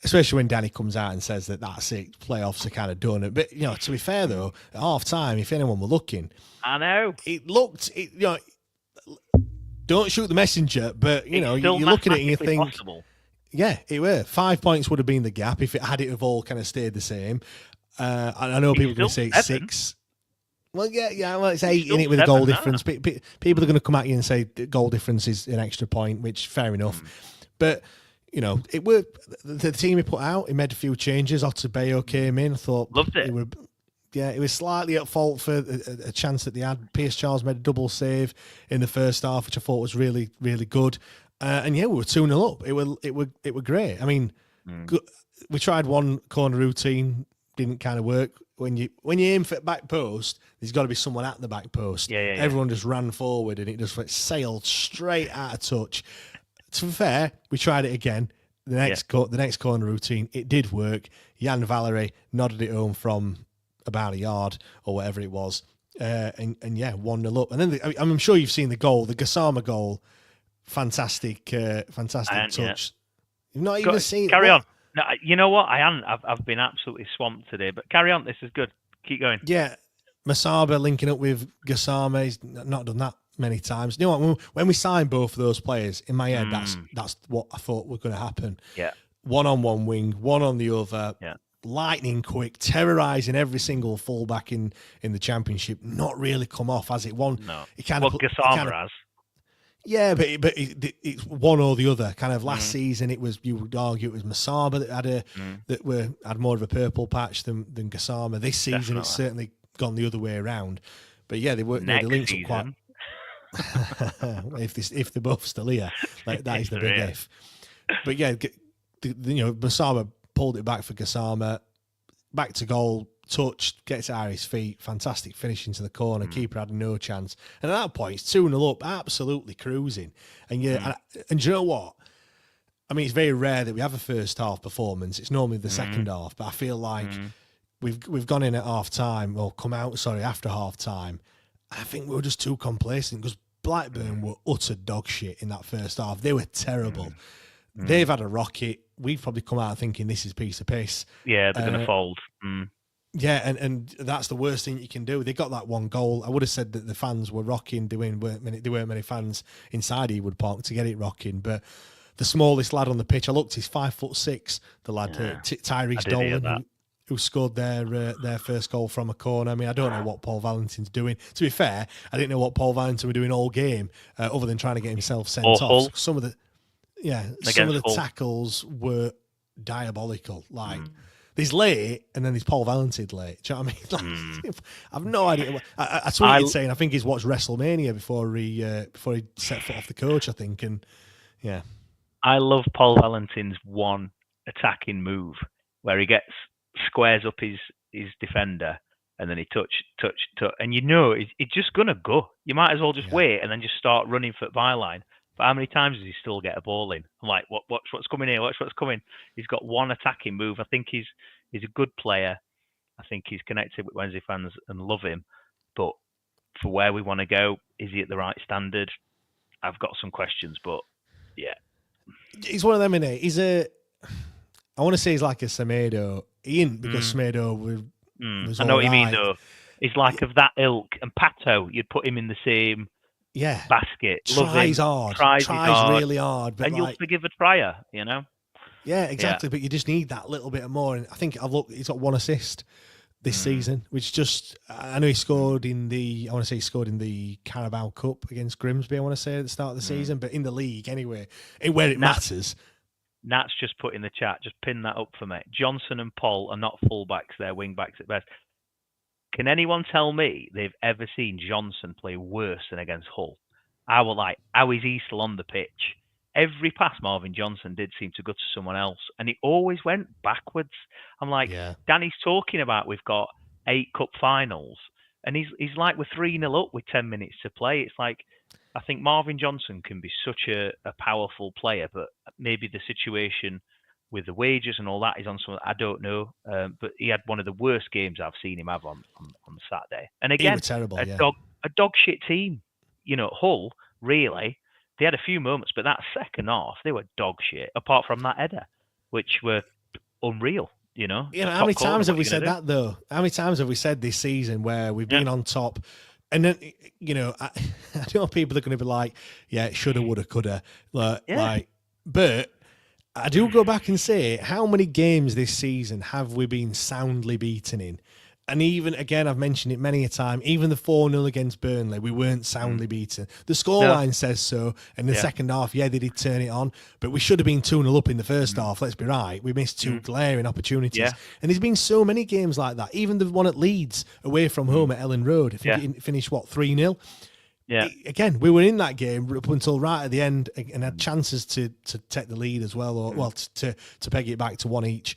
Especially when Danny comes out and says that that's it, playoffs are kind of done. But to be fair though, at half time, if anyone were looking, I know it looked. Don't shoot the messenger, but you look at it and you think, possible. Yeah, it were 5 points would have been the gap if it had all kind of stayed the same. I know people are going to say it's 6. Well, yeah. Well, it's 8 in it with a goal difference. People are going to come at you and say the goal difference is an extra point, which fair enough. But it were the team he put out. He made a few changes. Otabayo came in. I thought loved it. It was slightly at fault for a chance that they had. Pierce Charles made a double save in the first half, which I thought was really, really good. And we were 2-0 up. It were great. I mean, we tried one corner routine, didn't kind of work. When you aim for the back post, there's got to be someone at the back post. Yeah. Everyone just ran forward and it just sailed straight out of touch. To be fair, we tried it again. The next corner routine, it did work. Jan Valery nodded it home from about a yard or whatever it was, and 1-0 up. And then I'm sure you've seen the goal, the Gassama goal. Fantastic touch. Yeah. You've not even seen. Carry on. No, you know what? I haven't. I've been absolutely swamped today. But carry on. This is good. Keep going. Yeah. Masaba linking up with Gassama, he's not done that many times. You know what? When we signed both of those players, in my head, that's what I thought was going to happen. Yeah. One on one wing, one on the other. Yeah. Lightning quick, terrorising every single fullback in the Championship. Not really come off, has it? No. Gassama has. Yeah, but it's one or the other. Kind of last season, you would argue it was Masaba that had more of a purple patch than Gassama. This season, It's certainly gone the other way around. But yeah, they linked up quite. if they're both still here, that is the big if. But yeah, Masaba pulled it back for Gassama, back to goal. Touched, gets it at his feet, fantastic finish into the corner. Keeper had no chance, and at that point, it's 2-0 up, absolutely cruising. And and do you know what? I mean, it's very rare that we have a first half performance. It's normally the second half, but I feel like we've gone in at half time, or come out, after half time. I think we were just too complacent because Blackburn were utter dog shit in that first half. They were terrible. They've had a rocket. We've probably come out thinking this is a piece of piss. Yeah, they're going to fold. Yeah, and that's the worst thing you can do. They got that one goal. I would have said that the fans were rocking. There weren't many fans inside Ewood Park to get it rocking. But the smallest lad on the pitch, I looked, he's 5'6", the lad, Tyrese Dolan, who scored their first goal from a corner. I mean, I don't know what Paul Valentin's doing. To be fair, I didn't know what Paul Valentin were doing all game, other than trying to get himself sent off. Some of the tackles were diabolical. There's late, and then there's Paul Valentin late. Do you know what I mean? I've no idea. I tweeted saying I think he's watched WrestleMania before he set foot off the coach, I think. And yeah, I love Paul Valentin's one attacking move where he squares up his defender, and then he touch, and he's just gonna go. You might as well just wait and then just start running for byline. But how many times does he still get a ball in? I'm like, what's coming here? What's coming? He's got one attacking move. I think he's a good player. I think he's connected with Wednesday fans and love him. But for where we want to go, is he at the right standard? I've got some questions, but yeah. He's one of them, innit? I want to say he's like a Semedo. He ain't, because Semedo was I know what you mean, though. He's like of that ilk. And Pato, you'd put him in the same... basket. Tries really hard, but and you'll forgive a trier, Yeah, exactly. But you just need that little bit more. And I think he's got one assist this season, which I know he scored in the Carabao Cup against Grimsby. I want to say at the start of the season, but in the league anyway, where it matters. Nat's just put in the chat. Just pin that up for me. Johnson and Paul are not fullbacks; they're wing backs at best. Can anyone tell me they've ever seen Johnson play worse than against Hull? I was like, how is he still on the pitch? Every pass Marvin Johnson did seem to go to someone else, and he always went backwards. I'm like, Danny's talking about we've got 8 cup finals, and he's like, we're 3-0 up with 10 minutes to play. It's like, I think Marvin Johnson can be such a powerful player, but maybe the situation with the wages and all that is on some, I don't know. But he had one of the worst games I've seen him have on Saturday. And again, terrible, a dog shit team. Hull, really, they had a few moments, but that second half, they were dog shit, apart from that header, which were unreal, how many times have we said that, though? How many times have we said this season where we've been on top? And then, I know people are going to be like, it shoulda, woulda, coulda. But I do go back and say, how many games this season have we been soundly beaten in? And even, again, I've mentioned it many a time, even the 4-0 against Burnley, we weren't soundly beaten. The scoreline says so, and in the second half, they did turn it on, but we should have been 2-0 up in the first half, let's be right. We missed 2 glaring opportunities. Yeah. And there's been so many games like that, even the one at Leeds, away from home at Ellen Road, it finished, 3-0? Yeah. Again, we were in that game up until right at the end and had chances to take the lead as well, or to peg it back to 1 each.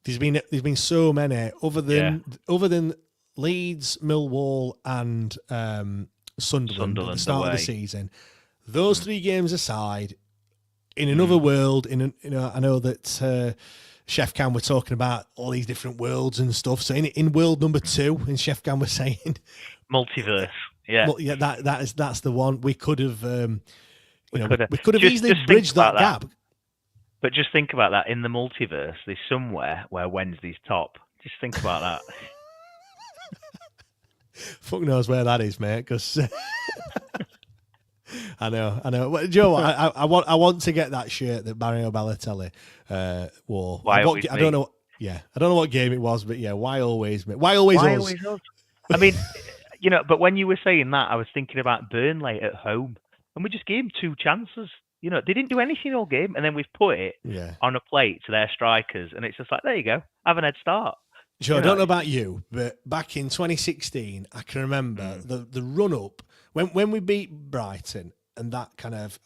There's been so many other than Leeds, Millwall, and Sunderland at the start of the season. Those 3 games aside, in another world, I know that Chef Cam were talking about all these different worlds and stuff. So in world number 2, in Chef Cam was saying multiverse. Yeah, well, that's the one. We could have, we could have easily bridged that gap. But just think about that. In the multiverse, there's somewhere where Wednesday's top. Just think about that. Fuck knows where that is, mate. Because I know. Well, do you know what? I want to get that shirt that Mario Balotelli wore. Why I always me? don't know. Yeah, I don't know what game it was, but yeah, why always me? Why always Why us? always us? I mean, but when you were saying that, I was thinking about Burnley at home, and we just gave them 2 chances. They didn't do anything all game, and then we've put it on a plate to their strikers, and it's just like, there you go, have an head start. Sure, I don't know about you, but back in 2016, I can remember the run up when we beat Brighton, and that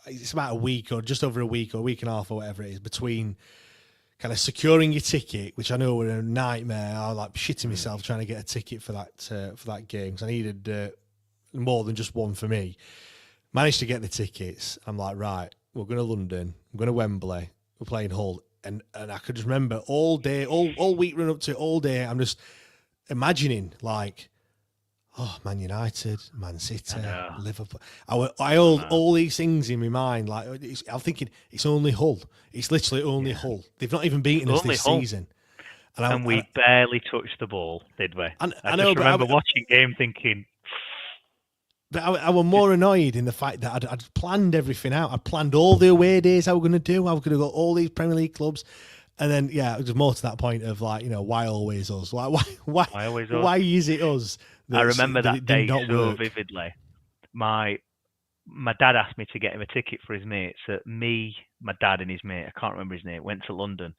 it's about a week or just over a week or a week and a half or whatever it is between kind of securing your ticket, which I know were a nightmare. I was like shitting myself trying to get a ticket for that game because I needed more than just one for me. Managed to get the tickets. I'm like, right, we're going to London, I'm going to Wembley, we're playing Hull. And I could just remember all day, all week run up to it, all day, I'm just imagining like, Man United, Man City, Liverpool. I hold all these things in my mind. Like I'm thinking, it's only Hull. It's literally only Hull. They've not even beaten us this season. And we barely touched the ball, did we? I know, just remember watching game thinking... But I was more annoyed in the fact that I'd planned everything out. I'd planned all the away days I was going to do. I was going to go all these Premier League clubs. And then, it was more to that point of like, why always us? Why always us? Why is it us? I remember that day so vividly. My dad asked me to get him a ticket for his mate. So me, my dad and his mate, I can't remember his name, went to London.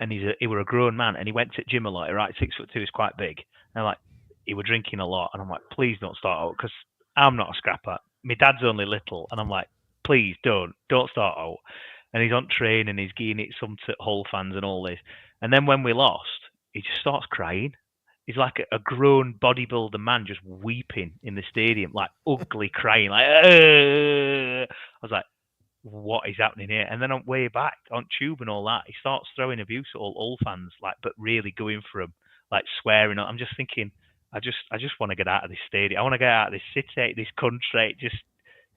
And he were a grown man. And he went to gym a lot, right? 6'2" is quite big. And he were drinking a lot. And I'm like, please don't start out because I'm not a scrapper. My dad's only little. And I'm like, please don't start out. And he's on train and he's giving it some to Hull fans and all this. And then when we lost, he just starts crying. He's like a grown bodybuilder man just weeping in the stadium, like ugly crying, like, I was like, what is happening here? And then on way back on tube and all that, he starts throwing abuse at all Hull fans, like, but really going for them, like swearing. I'm just thinking, I just want to get out of this stadium. I want to get out of this city, this country. Just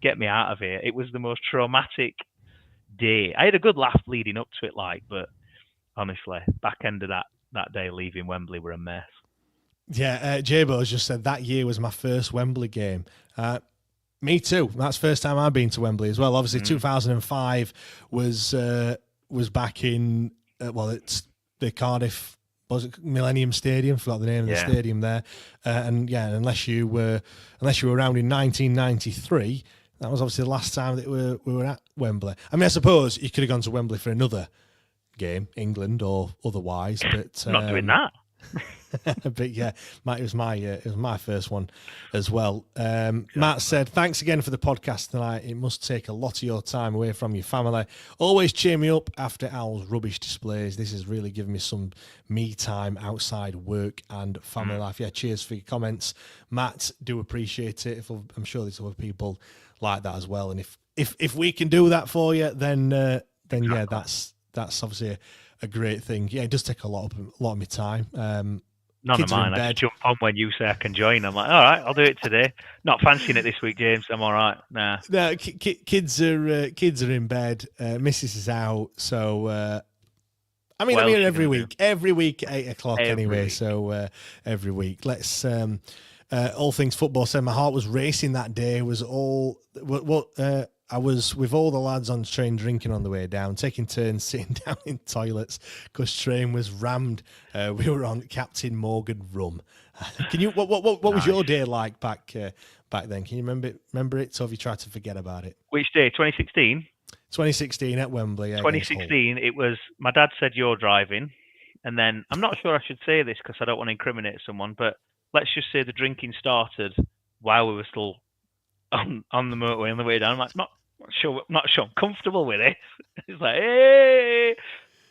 get me out of here. It was the most traumatic day. I had a good laugh leading up to it, but honestly, back end of that day leaving Wembley were a mess. Yeah, J-Bo has just said that year was my first Wembley game. Me too. That's the first time I've been to Wembley as well. Obviously, 2005 was back in it's the Cardiff, was it Millennium Stadium? Forgot the name of the stadium there. Unless you were around in 1993, that was obviously the last time that we were at Wembley. I mean, I suppose you could have gone to Wembley for another game, England or otherwise, but not doing that. But yeah, it was my first one as well. Matt said, thanks again for the podcast tonight. It must take a lot of your time away from your family. Always cheer me up after Al's rubbish displays. This has really given me some me time outside work and family life. Yeah, cheers for your comments, Matt. Do appreciate it. I'm sure there's other people like that as well. And if we can do that for you, then yeah, that's obviously a great thing. Yeah, it does take a lot of my time. None of mine. I just jump on when you say I can join. I'm like, all right, I'll do it today. Not fancying it this week, James. I'm all right. Nah. No, kids are in bed. Missus is out. So I'm here every week. Every week at 8 o'clock anyway. Week. So every week. Let's all things football said my heart was racing that day. Was all I was with all the lads on the train drinking on the way down, taking turns sitting down in toilets because train was rammed. We were on Captain Morgan rum. Can you? What was your day like back then? Can you remember it? So have you tried to forget about it? Which day? 2016. 2016 at Wembley. 2016. It was. My dad said you're driving, and then I'm not sure I should say this because I don't want to incriminate someone, but let's just say the drinking started while we were still on the motorway on the way down. I'm like, not sure I'm comfortable with it. It's like, hey.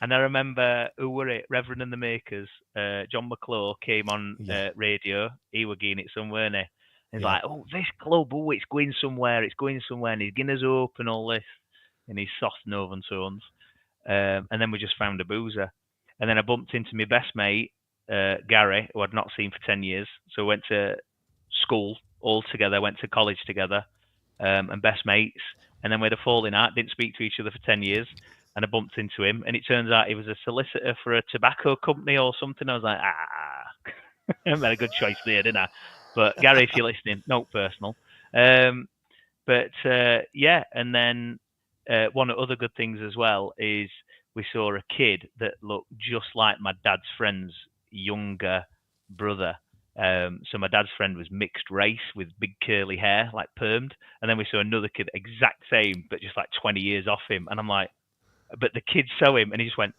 And I remember, who were it? Reverend and the Makers, John McClure came on radio. He were getting it somewhere, and he's like, oh, this club, it's going somewhere, and he's getting us up and all this, in his soft northern tones. And then we just found a boozer. And then I bumped into my best mate, Gary, who I'd not seen for 10 years. So we went to school all together, went to college together, and best mates. And then we had a falling out, didn't speak to each other for 10 years. And I bumped into him. And it turns out he was a solicitor for a tobacco company or something. I was like, I made a good choice there, didn't I? But Gary, if you're listening, no personal. Yeah, and then one of the other good things as well is we saw a kid that looked just like my dad's friend's younger brother. So my dad's friend was mixed race with big curly hair, like permed. And then we saw another kid, exact same, but just like 20 years off him. And I'm like, but the kid saw him and he just went,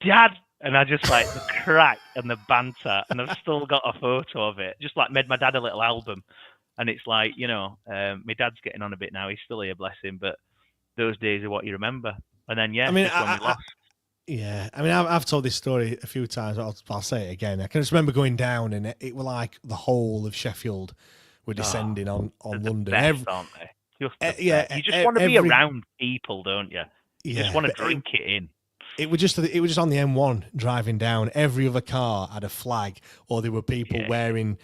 Dad! And I just like the crack and the banter. And I've still got a photo of it. Just like made my dad a little album. And it's like, my dad's getting on a bit now. He's still here, bless him. But those days are what you remember. And then, yeah, I mean, just when we lost. Yeah, I mean, I've told this story a few times. I'll say it again. I can just remember going down, and it was like the whole of Sheffield were descending on London. Best, aren't they? Yeah, you just want to be around people, don't you? You just want to drink it in. It was just on the M1 driving down. Every other car had a flag, or there were people wearing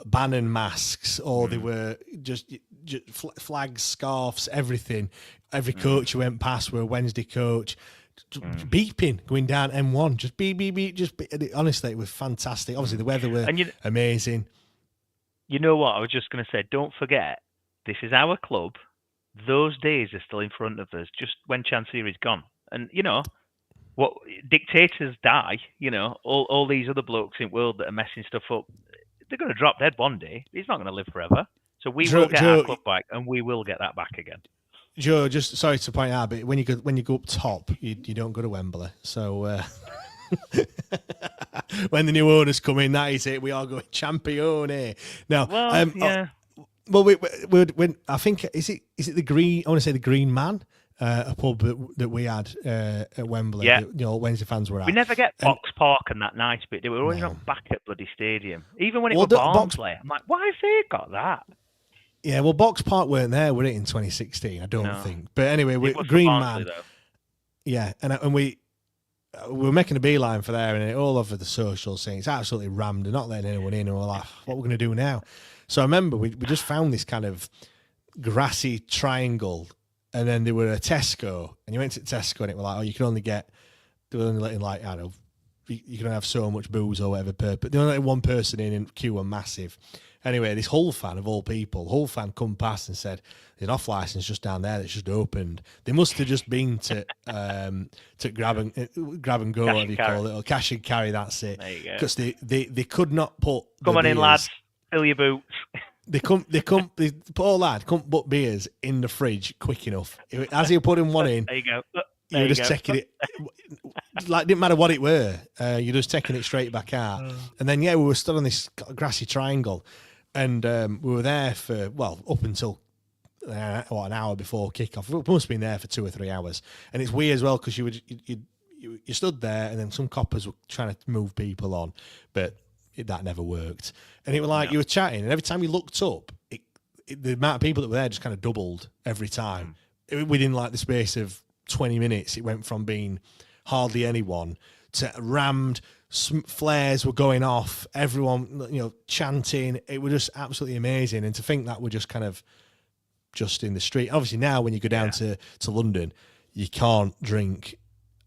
Bannon masks, or they were just flags, scarves, everything. Every coach you went past were a Wednesday coach. Beeping going down M1, just beep beep beep, honestly, it was fantastic. Obviously the weather was amazing. You know what, I was just going to say, don't forget, this is our club. Those days are still in front of us, just when Chansiri's gone. And what dictators die, all these other blokes in the world that are messing stuff up, they're going to drop dead one day. He's not going to live forever. So we will get our club back, and we will get that back again. Joe, just sorry to point out, but when you go up top, you don't go to Wembley. So when the new owners come in, that is it. We all go Champione. Now, yeah. When I think is it the Green? I want to say the Green Man, a pub that we had at Wembley. Yeah. That, Wednesday fans were at. We never get Box Park and that nice bit. They were always not back at bloody stadium. Even when it was Barnsley, I'm like, why have they got that? Yeah, well, Box Park weren't there, were it, in 2016? I don't think. But anyway, Green Man. Though. Yeah, and we were making a beeline for there, and it all over the socials saying it's absolutely rammed. They're not letting anyone in, and we're like, what are we going to do now? So I remember we just found this kind of grassy triangle, and then there were a Tesco, and you went to Tesco, and it was like, you can only get, they were only letting like, I don't know, you can only have so much booze or whatever, but they only let one person in, and queue were massive. Anyway, this Hull fan of all people, Hull fan come past and said, there's an off license just down there that's just opened. They must have just been to grab and go, whatever you call it, or cash and carry, that's it. There you go. Because they could not put Come on in, lads, fill your boots. Poor lad couldn't put beers in the fridge quick enough. As he were putting one in, there you go. you were just taking it, like, didn't matter what it were, you're just taking it straight back out. And then, we were stood on this grassy triangle, and we were there for, up until an hour before kickoff. We must have been there for 2 or 3 hours. And it's weird as well, because you stood there, and then some coppers were trying to move people on, but that never worked. And it was like, you were chatting, and every time you looked up, the amount of people that were there just kind of doubled every time. Within like the space of 20 minutes, it went from being hardly anyone to rammed. Flares were going off, everyone chanting. It was just absolutely amazing. And to think that we're just kind of just in the street. Obviously now when you go down to London, you can't drink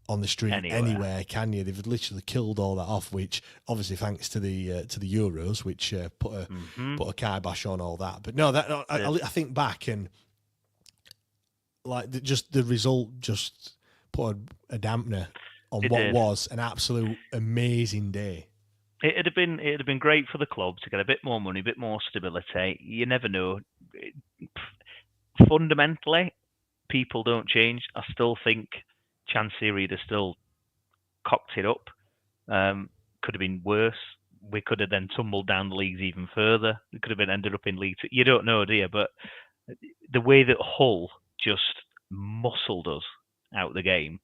on the street anywhere, can you? They've literally killed all that off, which obviously thanks to the Euros, which put a kibosh on all that. But no, I think back, and like the result just put a dampener on what was an absolute amazing day. It'd have been great for the club to get a bit more money, a bit more stability. You never know. Fundamentally, people don't change. I still think Chansiri has still cocked it up. Could have been worse. We could have then tumbled down the leagues even further. We could have ended up in League Two. You don't know, do you? But the way that Hull just muscled us out the game,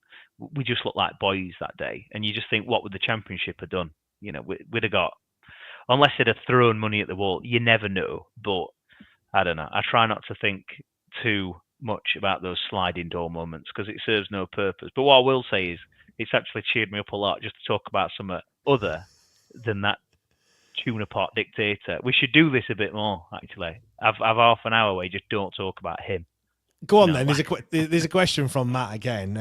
we just looked like boys that day. And you just think, what would the Championship have done? We'd have got, unless they'd have thrown money at the wall. You never know. But I don't know. I try not to think too much about those sliding door moments because it serves no purpose. But what I will say is it's actually cheered me up a lot just to talk about something other than that tuna pot dictator. We should do this a bit more, actually. Have half an hour where you just don't talk about him. Go on then. There's a question from Matt again.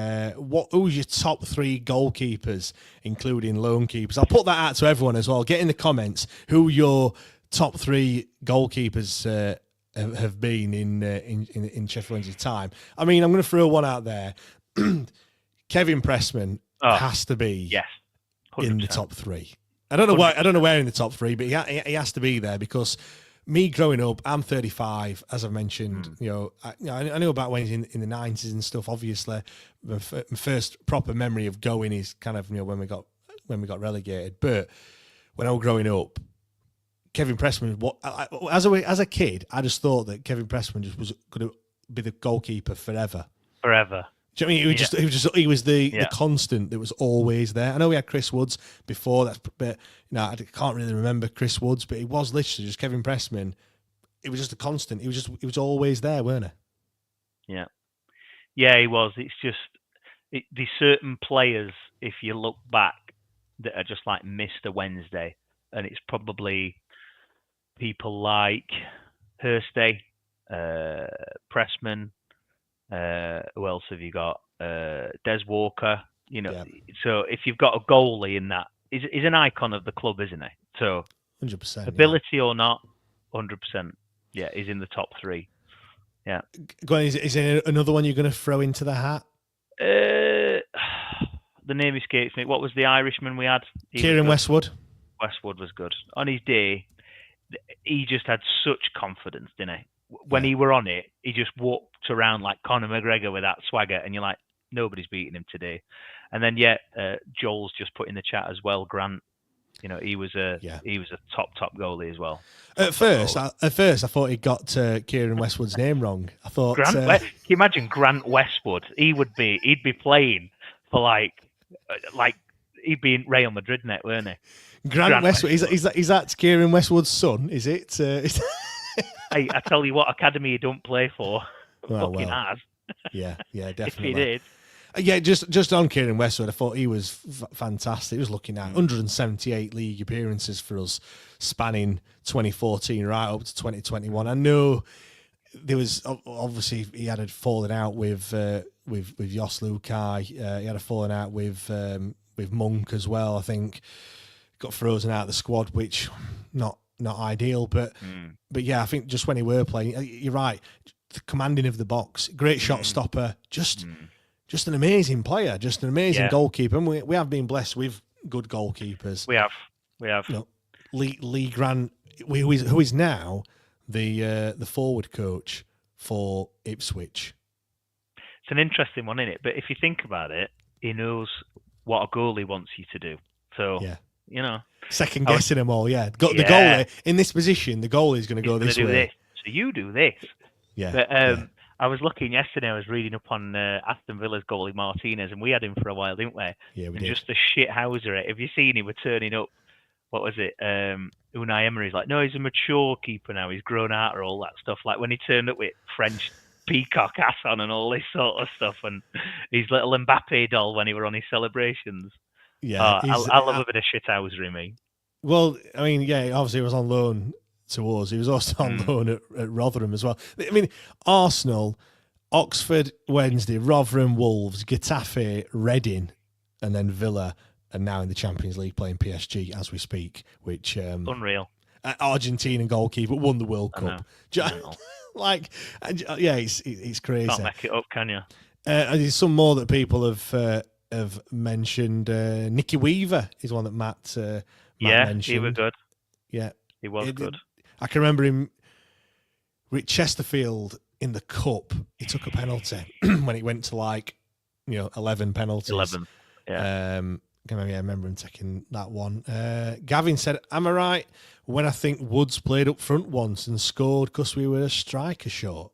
Who's your top 3 goalkeepers, including lone keepers? I'll put that out to everyone as well. Get in the comments who your top three goalkeepers have been in Sheffield Wednesday's time. I mean, I'm going to throw one out there. Kevin Pressman has to be in the top three. I don't know why. I don't know where in the top three, but he has to be there because me growing up, I'm 35, as I've mentioned. I know about when he's in the 90s and stuff. Obviously, my first proper memory of going is kind of when we got relegated. But when I was growing up, Kevin Pressman, as a kid, I just thought that Kevin Pressman just was going to be the goalkeeper forever. Forever. Do you know what I mean? He was the constant that was always there. I know we had Chris Woods before, but I can't really remember Chris Woods, but he was literally just Kevin Pressman. It was just a constant. He was always there, weren't he? Yeah, he was. It's just there's certain players, if you look back, that are just like Mr. Wednesday, and it's probably people like Hursty, Pressman. Who else have you got? Des Walker. So if you've got a goalie in that, he's an icon of the club, isn't he? So 100%. Ability or not, 100%. Yeah, he's in the top three. Yeah. Go on, is there another one you're going to throw into the hat? The name escapes me. What was the Irishman we had? Kieran Westwood. Westwood was good. On his day, he just had such confidence, didn't he? When he were on it, he just walked around like Conor McGregor with that swagger, and you're like, nobody's beating him today. And then Joel's just put in the chat as well. Grant, he was a top goalie as well. At first, I thought he got Kieran Westwood's name wrong. I thought. Can you imagine Grant Westwood? He'd be playing for like he'd be in Real Madrid net, weren't he? Grant Westwood is that Kieran Westwood's son? Is it? Hey, I tell you what, academy he don't play for. Fucking has. Yeah, definitely. If he did. Yeah, just on Kieran Westwood, I thought he was fantastic. He was looking at 178 league appearances for us, spanning 2014 right up to 2021. I know there was obviously he had a falling out with Jos Lukai. He had a falling out with Monk as well. I think got frozen out of the squad, which not ideal, but yeah, I think just when he were playing, you're right. The commanding of the box, great shot stopper, just an amazing player, just an amazing goalkeeper. And we have been blessed with good goalkeepers. We have. Lee Grant, who is now the forward coach for Ipswich. It's an interesting one, isn't it? But if you think about it, he knows what a goalie wants you to do. So second guessing them all. The goalie in this position. The goalie is going to go this way. So you do this. Yeah. But I was looking yesterday. I was reading up on Aston Villa's goalie Martinez, and we had him for a while, didn't we? Yeah, we did. Just the shit houser. Have you seen him? We're turning up. What was it? Unai Emery's like, no, he's a mature keeper now. He's grown out of all that stuff. Like when he turned up with French peacock hat on and all this sort of stuff, and his little Mbappe doll when he were on his celebrations. Yeah, I love a bit of shit housery, me. Well, I mean, obviously he was on loan to us. He was also on loan at Rotherham as well. I mean, Arsenal, Oxford, Wednesday, Rotherham, Wolves, Getafe, Reading, and then Villa are now in the Champions League playing PSG as we speak, which... unreal. Argentinian goalkeeper won the World Cup. It's crazy. Can't make it up, can you? There's some more that people have mentioned. Nicky Weaver is one that Matt mentioned. He was good. Yeah, he was good. I can remember him with Chesterfield in the cup. He took a penalty when it went to 11 penalties. 11. Yeah. I remember him taking that one. Gavin said, "Am I right when I think Woods played up front once and scored because we were a striker short?"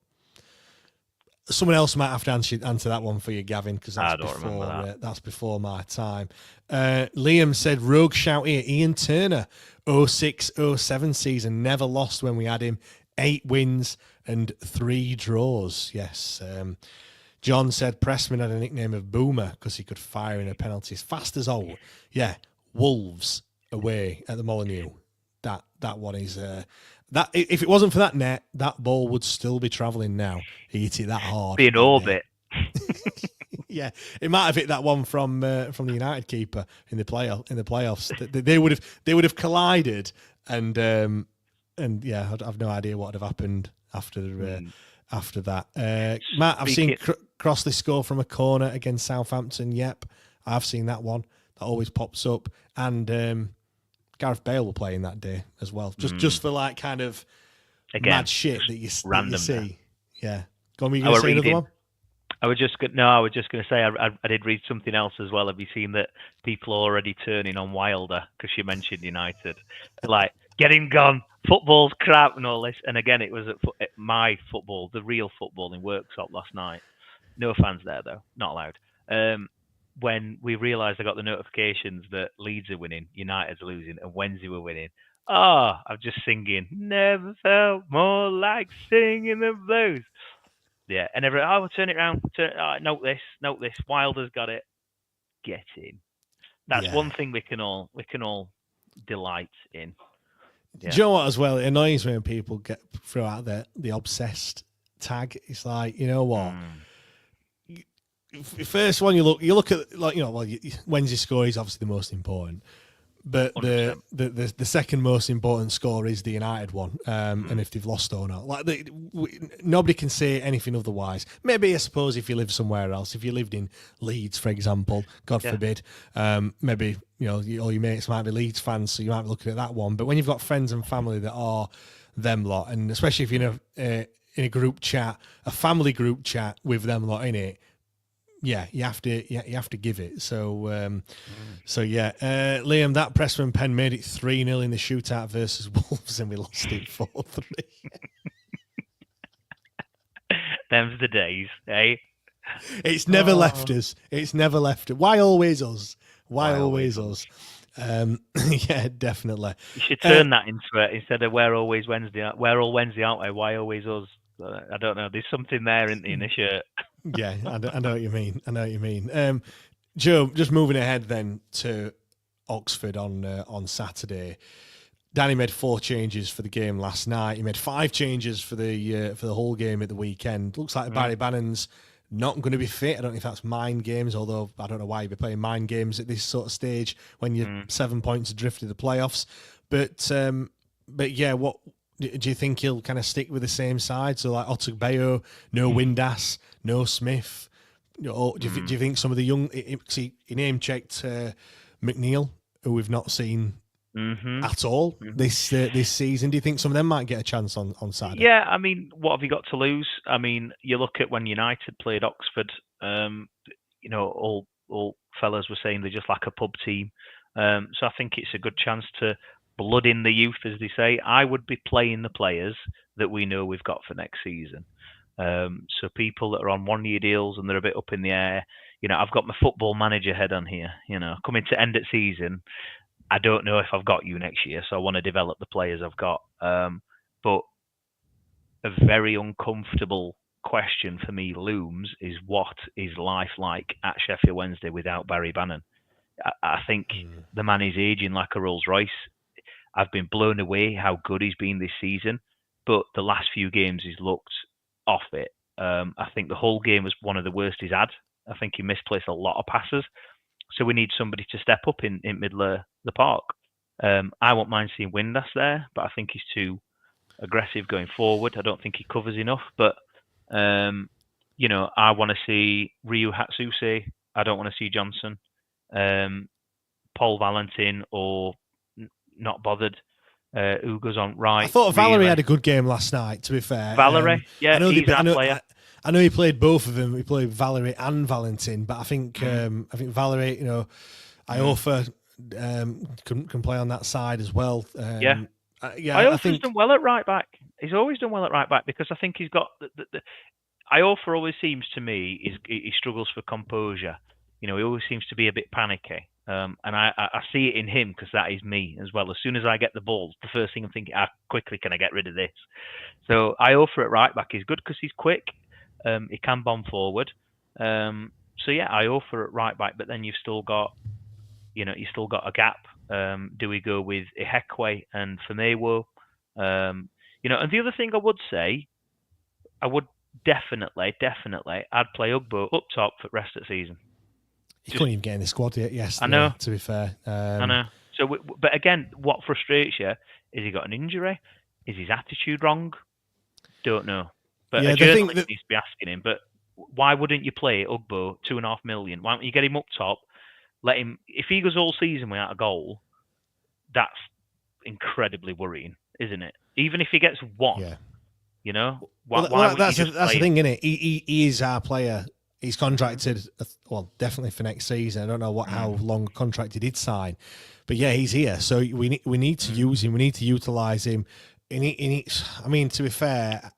Someone else might have to answer that one for you, Gavin, because that's before my time. Liam said, "Rogue shout here, Ian Turner, 06-07 season, never lost when we had him. 8 wins and 3 draws." Yes. John said Pressman had a nickname of Boomer because he could fire in a penalty as fast as all. Yeah, Wolves away at the Molineux. That one is that. If it wasn't for that net, that ball would still be travelling now. He hit it that hard. Be in orbit. Yeah, it might have hit that one from the United keeper in the playoffs. They would have collided, and and yeah, I've no idea what would have happened after that. Matt, I've seen Crossley score from a corner against Southampton. Yep, I've seen that one. That always pops up. And Gareth Bale were playing that day as well, just for like kind of mad shit that you see. Yeah, go on. Were you going to say another one? I was just going to say I did read something else as well. Have you seen that people are already turning on Wilder because you mentioned United? Like, get him gone, football's crap and all this. And again, it was at my football, the real football in Worksop last night. No fans there though, not allowed. When we realised I got the notifications that Leeds are winning, United's losing, and Wednesday were winning. I'm just singing. Never felt more like singing the blues. Yeah, and everyone, we'll turn it around. Note this. Wilder's got it. Get in. That's one thing we can all delight in. Yeah. Do you know what as well? It annoys me when people throw out the obsessed tag. It's like, you know what? First one you look at, like, Wednesday's score is obviously the most important. But the second most important score is the United one, and if they've lost or not. Like nobody can say anything otherwise. Maybe, I suppose, if you live somewhere else, if you lived in Leeds, for example, God forbid, maybe all your mates might be Leeds fans, so you might be looking at that one. But when you've got friends and family that are them lot, and especially if you're in a group chat, a family group chat with them lot in it. Yeah, you have to give it. So, Liam, that Pressman pen made it 3-0 in the shootout versus Wolves, and we lost it 4-3. Them's the days, eh? It's never left us. It's never left us. Why always us? Why always us? Yeah, definitely. You should turn that into it instead of we're all Wednesday, aren't we? Why always us? I don't know. There's something there in the shirt. Yeah, I know what you mean. Joe, just moving ahead then to Oxford on Saturday. Danny made 4 changes for the game last night. He made 5 changes for the whole game at the weekend. Looks like Barry Bannon's not going to be fit. I don't know if that's mind games, although I don't know why you'd be playing mind games at this sort of stage when you're 7 points adrift of the playoffs. But yeah, what do you think he'll kind of stick with the same side? So like Otagbeo, no Windass, no Smith. Do you think some of the young? He name checked McNeil, who we've not seen at all this season. Do you think some of them might get a chance on Saturday? Yeah, I mean, what have you got to lose? I mean, you look at when United played Oxford. All fellas were saying they're just like a pub team. So I think it's a good chance to blood in the youth, as they say. I would be playing the players that we know we've got for next season. So people that are on 1-year deals and they're a bit up in the air. I've got my football manager head on here. Coming to end of season, I don't know if I've got you next year, so I want to develop the players I've got. But a very uncomfortable question for me looms is, what is life like at Sheffield Wednesday without Barry Bannon? I think the man is aging like a Rolls Royce. I've been blown away how good he's been this season, but the last few games he's looked off it. I think the whole game was one of the worst he's had. I think he misplaced a lot of passes. So we need somebody to step up in middle of the park. I won't mind seeing Windass there, but I think he's too aggressive going forward. I don't think he covers enough. But, I want to see Ryu Hatsuse. I don't want to see Johnson. Paul Valentin or not bothered. Who goes on right? I thought Valerie had a good game last night, to be fair. Valerie, he's that player. I know he played both of them. He played Valerie and Valentin, but I think Valerie, Iofa can play on that side as well. Iofa's done well at right back. He's always done well at right back because I think he's got the Iofa always seems to me he struggles for composure. He always seems to be a bit panicky. And I see it in him because that is me as well. As soon as I get the ball, the first thing I'm thinking, quickly can I get rid of this? So Iofa at right back is good because he's quick. He can bomb forward. Iofa at right back, but then you've still got a gap. Do we go with Ihekwe and Famewo? And the other thing I would say, I would definitely, I'd play Ugbo up top for the rest of the season. He couldn't even get in the squad yet yesterday, I know. To be fair. I know. So, but again, what frustrates you is he got an injury. Is his attitude wrong? Don't know. But Yeah, a the thing journalist that needs to be asking him. But why wouldn't you play Ugbo 2.5 million? Why don't you get him up top? Let him. If he goes all season without a goal, that's incredibly worrying, isn't it? Even if he gets one, yeah. you know, Well, why wouldn't that's you just that's the play him? thing, isn't it? He is our player. He's contracted, well, definitely for next season. I don't know how long contract he did sign, but yeah, he's here. So we need to use him. We need to utilize him. I mean, to be fair,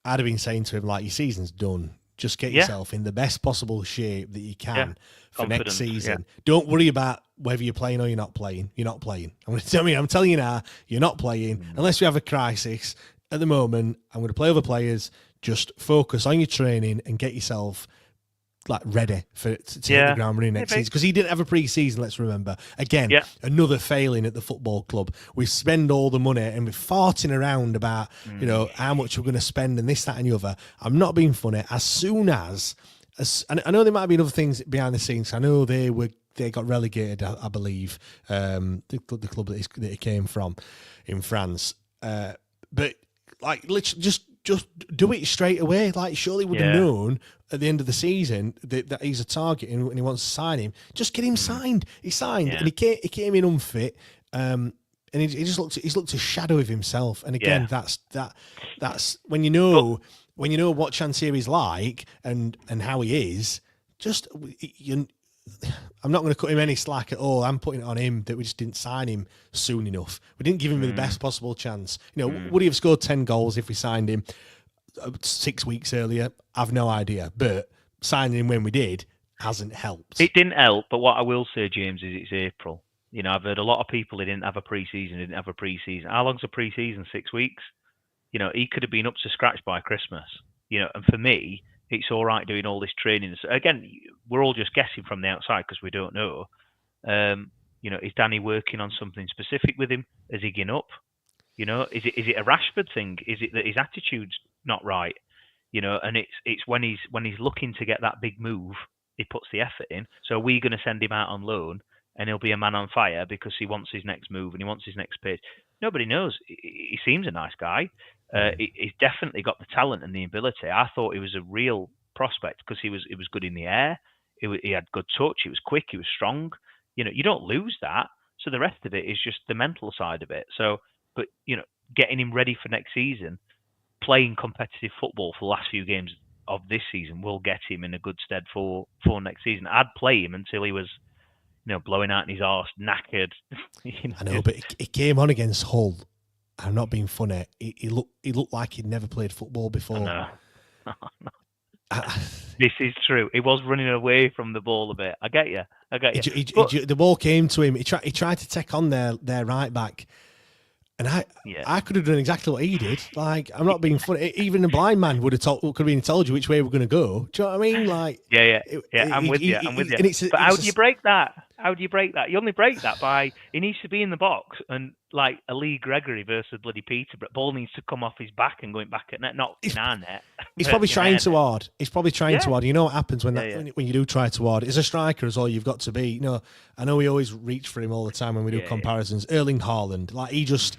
I'd have been saying to him, like, your season's done. Just get Yeah. yourself in the best possible shape that you can for next Confidence, season. Don't worry about whether you're playing or you're not playing. You're not playing. I'm telling you now, you're not playing unless you have a crisis. At the moment, I'm going to play other players. Just focus on your training and get yourself like ready to hit the ground running next season, because he didn't have a pre-season. Let's remember again, another failing at the football club. We spend all the money and we're farting around about how much we're going to spend and this, that, and the other. I'm not being funny. As soon as and I know there might have been other things behind the scenes. I know they got relegated, I believe, the club that he came from in France, but like literally just do it straight away. Like, surely would have known at the end of the season that he's a target and he wants to sign him. Just get him signed. He signed and he came in unfit. And he just looked a shadow of himself. And again, that's when you know what Chansiri's like and how he is. I'm not going to cut him any slack at all. I'm putting it on him that we just didn't sign him soon enough. We didn't give him the best possible chance. Would he have scored 10 goals if we signed him 6 weeks earlier? I've no idea. But signing him when we did hasn't helped. It didn't help. But what I will say, James, is it's April. I've heard a lot of people who didn't have a pre-season. How long's a pre-season? 6 weeks? He could have been up to scratch by Christmas. And for me, it's all right doing all this training. So again, we're all just guessing from the outside because we don't know. Is Danny working on something specific with him? Is he getting up? Is it a Rashford thing? Is it that his attitude's not right? And it's when he's looking to get that big move, he puts the effort in. So are we going to send him out on loan and he'll be a man on fire because he wants his next move and he wants his next pitch? Nobody knows. He seems a nice guy. He's definitely got the talent and the ability. I thought he was a real prospect because he was good in the air. He had good touch. He was quick. He was strong. You don't lose that. So the rest of it is just the mental side of it. So, but getting him ready for next season, playing competitive football for the last few games of this season will get him in a good stead for next season. I'd play him until he was, blowing out in his arse, knackered. I know, but he came on against Hull. I'm not being funny. He looked like he'd never played football before. No. This is true. He was running away from the ball a bit. I get you. The ball came to him. He tried to take on their right back, and I could have done exactly what he did. Like, I'm not being funny. Even a blind man could have told you which way we're going to go. Do you know what I mean? Like, I'm with you. But how do you break that? How do you break that? You only break that by he needs to be in the box and like a Lee Gregory versus bloody Peterborough. Ball needs to come off his back and going back at net, not in our net. He's probably trying too hard. He's probably trying too hard. You know what happens when you do try too hard? As a striker, is all you've got to be. I know we always reach for him all the time when we do comparisons. Erling Haaland, like he just.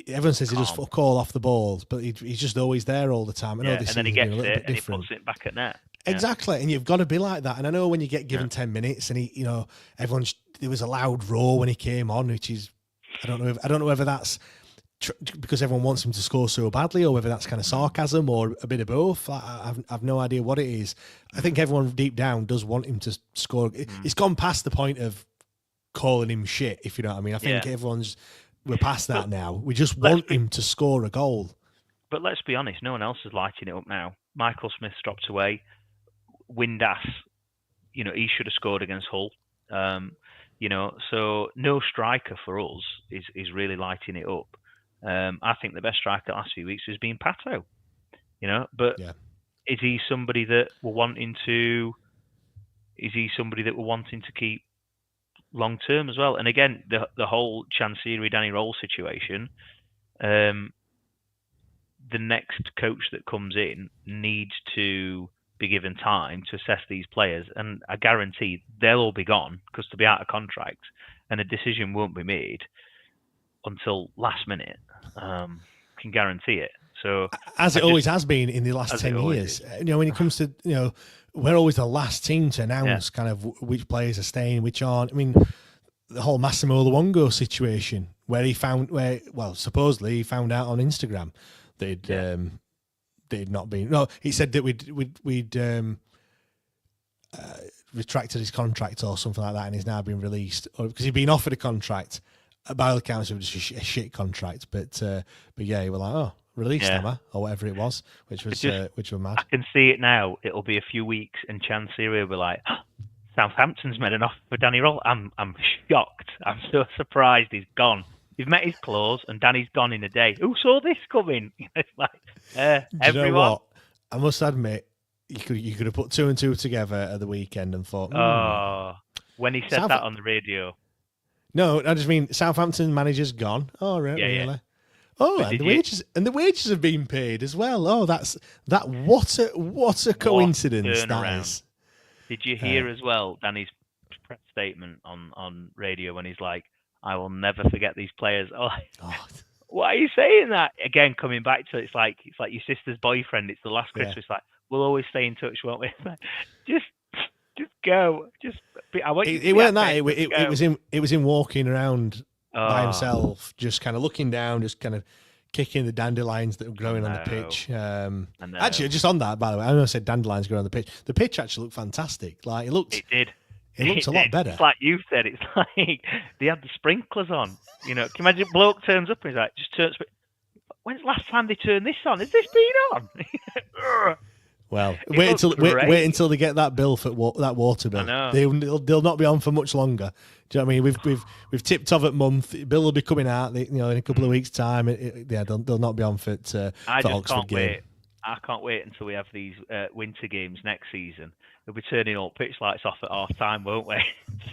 Everyone says he does fuck all off the balls, but he's just always there all the time. I know this and then he gets it and different. he puts it back at net. Exactly, and you've got to be like that. And I know when you get given 10 minutes, and there was a loud roar when he came on, which is I don't know whether that's because everyone wants him to score so badly, or whether that's kind of sarcasm or a bit of both. I've no idea what it is. I think everyone deep down does want him to score. It's gone past the point of calling him shit, if you know what I mean. I think we're past that now. We just want him to score a goal. But let's be honest, no one else is lighting it up now. Michael Smith's dropped away. Windass, he should have scored against Hull. So no striker for us is really lighting it up. I think the best striker the last few weeks has been Pato. But is he somebody that we're wanting to? Is he somebody that we're wanting to keep long term as well? And again, the whole Chansiri Danny Roll situation. The next coach that comes in needs to be given time to assess these players, and I guarantee they'll all be gone because they'll be out of contract, and a decision won't be made until last minute. Can guarantee it. So as it always has been in the last 10 years, when it comes to, we're always the last team to announce kind of which players are staying, which aren't. I mean, the whole Massimo Luongo situation where supposedly he found out on Instagram that they'd not been. No, he said that we'd retracted his contract or something like that, and he's now been released because he'd been offered a contract. By all accounts, it was just a shit contract, but yeah, he was like, released him, or whatever it was, which was mad. I can see it now. It'll be a few weeks, and Chansiri will be like, Southampton's made an offer for Danny Roll. I'm shocked. I'm so surprised he's gone. He's met his clause, and Danny's gone in a day. Who saw this coming? It's like everyone. You know what? I must admit, you could have put two and two together at the weekend and thought, when he said that on the radio. No, I just mean Southampton manager's gone. Oh, right, really? Yeah. Oh, and the wages have been paid as well. Oh, what a coincidence that is. Did you hear as well Danny's press statement on radio when he's like, "I will never forget these players." Why are you saying that? Again, coming back to it's like your sister's boyfriend. It's the last Christmas. Like, we'll always stay in touch, won't we? Just go. I want you. It weren't that. It was him walking around by himself, just kind of looking down, just kind of kicking the dandelions that were growing on the pitch. Actually, just on that, by the way, I know I said dandelions growing on the pitch. The pitch actually looked fantastic. Like it did. It looked a lot better. It's like you said. It's like they had the sprinklers on. Can you imagine? A bloke turns up and he's like, just turns. When's the last time they turned this on? Has this been on? Well, wait until they get that bill for that water bill. They'll not be on for much longer. Do you know what I mean? We've tipped off at month. Bill will be coming out, in a couple of weeks' time. They'll not be on for Oxford game. I can't wait until we have these winter games next season. We'll be turning all pitch lights off at half time, won't we?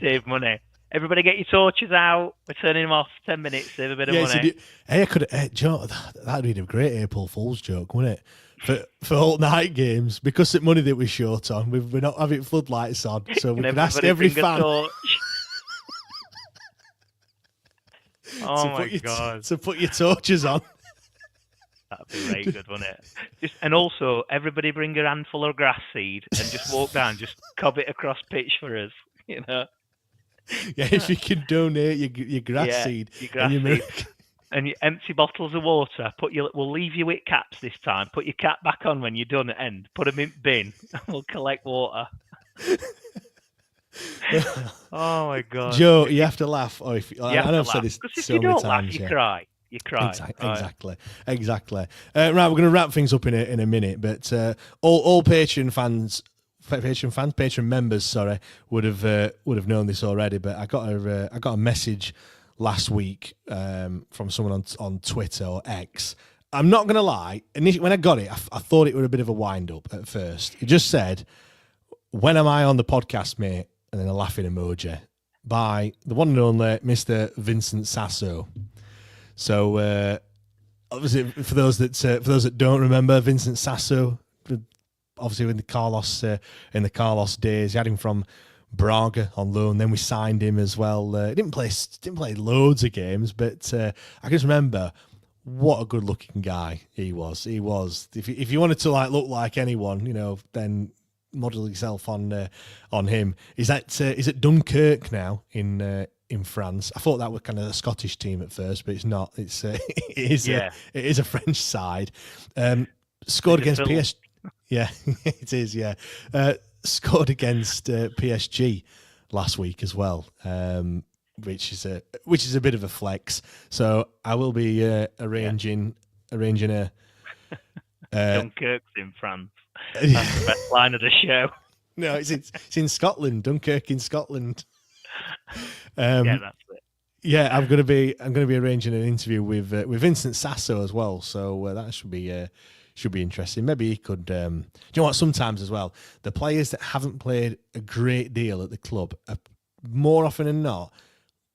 Save money. Everybody get your torches out. We're turning them off 10 minutes. Save a bit of money. That'd be a great April Fool's joke, wouldn't it? For all night games, because the money that we're short on, we're not having floodlights on, so we can ask every fan to put your torches on. That'd be very good, wouldn't it? And also, everybody bring a handful of grass seed and just walk down, just cob it across pitch for us, Yeah, if you can donate your grass seed. Your grass seed. And your empty bottles of water. We'll leave you with caps this time. Put your cap back on when you're done at end. Put them in bin, and we'll collect water. Oh my God, Joe, you have to laugh. I know I've said this so many times. You cry. You cry. Exactly. Right, we're going to wrap things up in a minute, but all Patreon members, would have known this already. But I got a message last week from someone on Twitter or X. I'm not going to lie. Initially, when I got it, I thought it was a bit of a wind-up at first. It just said, "When am I on the podcast, mate?" And then a laughing emoji by the one and only Mr. Vincent Sasso. So, obviously, for those that don't remember, Vincent Sasso, obviously in the Carlos days, he had him from Braga on loan. Then we signed him as well. He didn't play loads of games, but I can just remember what a good-looking guy he was. He was. If you wanted to look like anyone, then model yourself on him. He's at Dunkirk now in France. I thought that was kind of a Scottish team at first, but it's not. It is a French side. Scored against PSG. Yeah, it is. Yeah. Scored against PSG last week as well, which is a bit of a flex. So I will be arranging a Dunkirk's in France. That's the best line of the show. No, it's in Scotland, Dunkirk in Scotland. Yeah, that's it. Yeah, I'm gonna be arranging an interview with Vincent Sasso as well. So that should be interesting. Maybe he could. Do you know what? Sometimes as well, the players that haven't played a great deal at the club are more often than not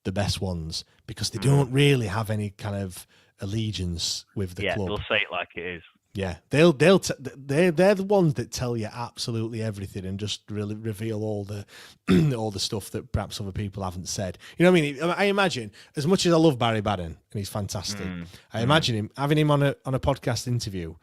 the best ones because they don't really have any kind of allegiance with the club. They'll say it like it is. Yeah, they're the ones that tell you absolutely everything and just really reveal all the all the stuff that perhaps other people haven't said. You know what I mean? I imagine, as much as I love Barry Bannon and he's fantastic, I imagine him having him on a podcast interview.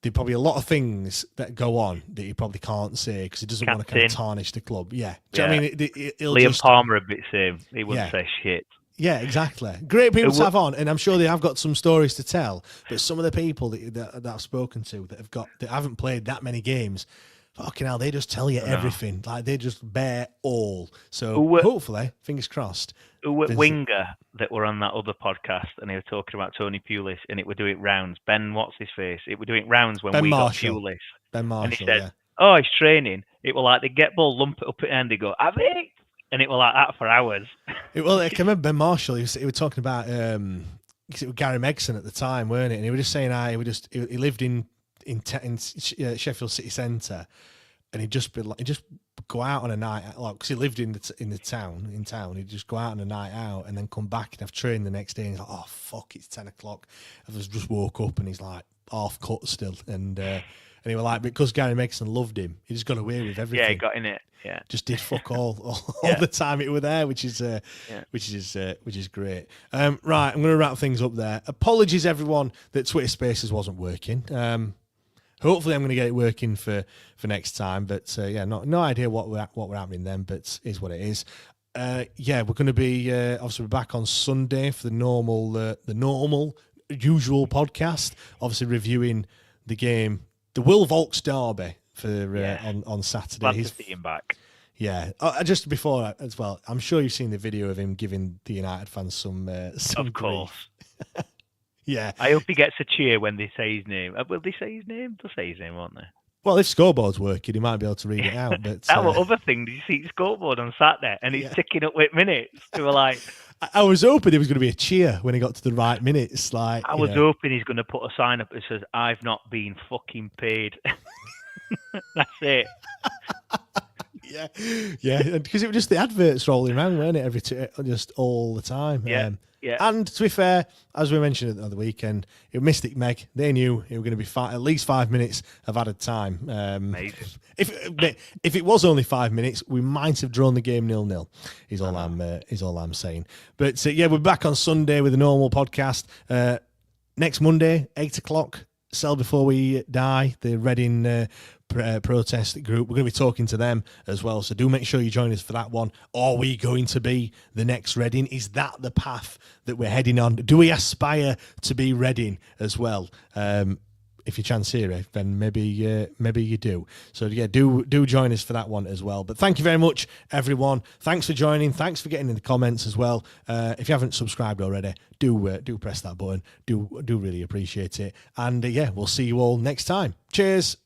There's probably a lot of things that go on that he probably can't say because he doesn't want to kind of tarnish the club. Yeah, do you know what I mean? Liam Palmer a bit same. He wouldn't say shit. Yeah, exactly. Great people to have on, and I'm sure they have got some stories to tell. But some of the people that I've spoken to that haven't played that many games, fucking hell, they just tell you everything. Like they just bear all. So hopefully, fingers crossed. Winger that were on that other podcast, and they were talking about Tony Pulis, and it were doing rounds. Ben, what's his face? It were doing rounds when we got Pulis. Ben Marshall. And he said, "Oh, he's training." It were like they get ball, lump it up at the end, they go, "Have it." And it was like that for hours. I can remember Ben Marshall. He was talking about because it was Gary Megson at the time, weren't it? And he was just saying, he lived in Sheffield City Centre, and he'd just go out on a night out because he lived in town. He'd just go out on a night out and then come back and have training the next day. And he's like, "Oh fuck, it's 10 o'clock." I just woke up and he's like half cut still, and he was like, because Gary Megson loved him, he just got away with everything. Yeah, he got in it. Yeah, just did fuck all the time it were there, which is great. Right, I'm going to wrap things up there. Apologies, everyone, that Twitter Spaces wasn't working. Hopefully, I'm going to get it working for next time. But no idea what we're happening then. But is what it is. We're going to be obviously back on Sunday for the normal usual podcast. Obviously, reviewing the game, the Will Volks derby. On Saturday. Glad to see him back. Yeah. Just before that as well, I'm sure you've seen the video of him giving the United fans some of course. Yeah. I hope he gets a cheer when they say his name. Will they say his name? They'll say his name, won't they? Well, if scoreboard's working, he might be able to read it out. But that was other thing. Did you see the scoreboard on Saturday? And he's ticking up with minutes. They were like, I was hoping there was going to be a cheer when he got to the right minutes. Like I was hoping he's going to put a sign up that says, "I've not been fucking paid." That's it. Yeah, because it was just the adverts rolling around, weren't it? Just all the time. Yeah. And to be fair, as we mentioned at the weekend, it was Mystic Meg. They knew it was going to be at least 5 minutes of added time. Amazing. If it was only 5 minutes, we might have drawn the game 0-0. Is all I'm saying. But we're back on Sunday with a normal podcast. Next Monday, 8 o'clock. Sell Before We Die, the Reading protest group. We're going to be talking to them as well, so do make sure you join us for that one. Are we going to be the next Reading? Is that the path that we're heading on? Do we aspire to be Reading as well? If you're Chansiri, then maybe you do. So do join us for that one as well. But thank you very much, everyone. Thanks for joining. Thanks for getting in the comments as well. If you haven't subscribed already, do press that button. Do really appreciate it. And we'll see you all next time. Cheers.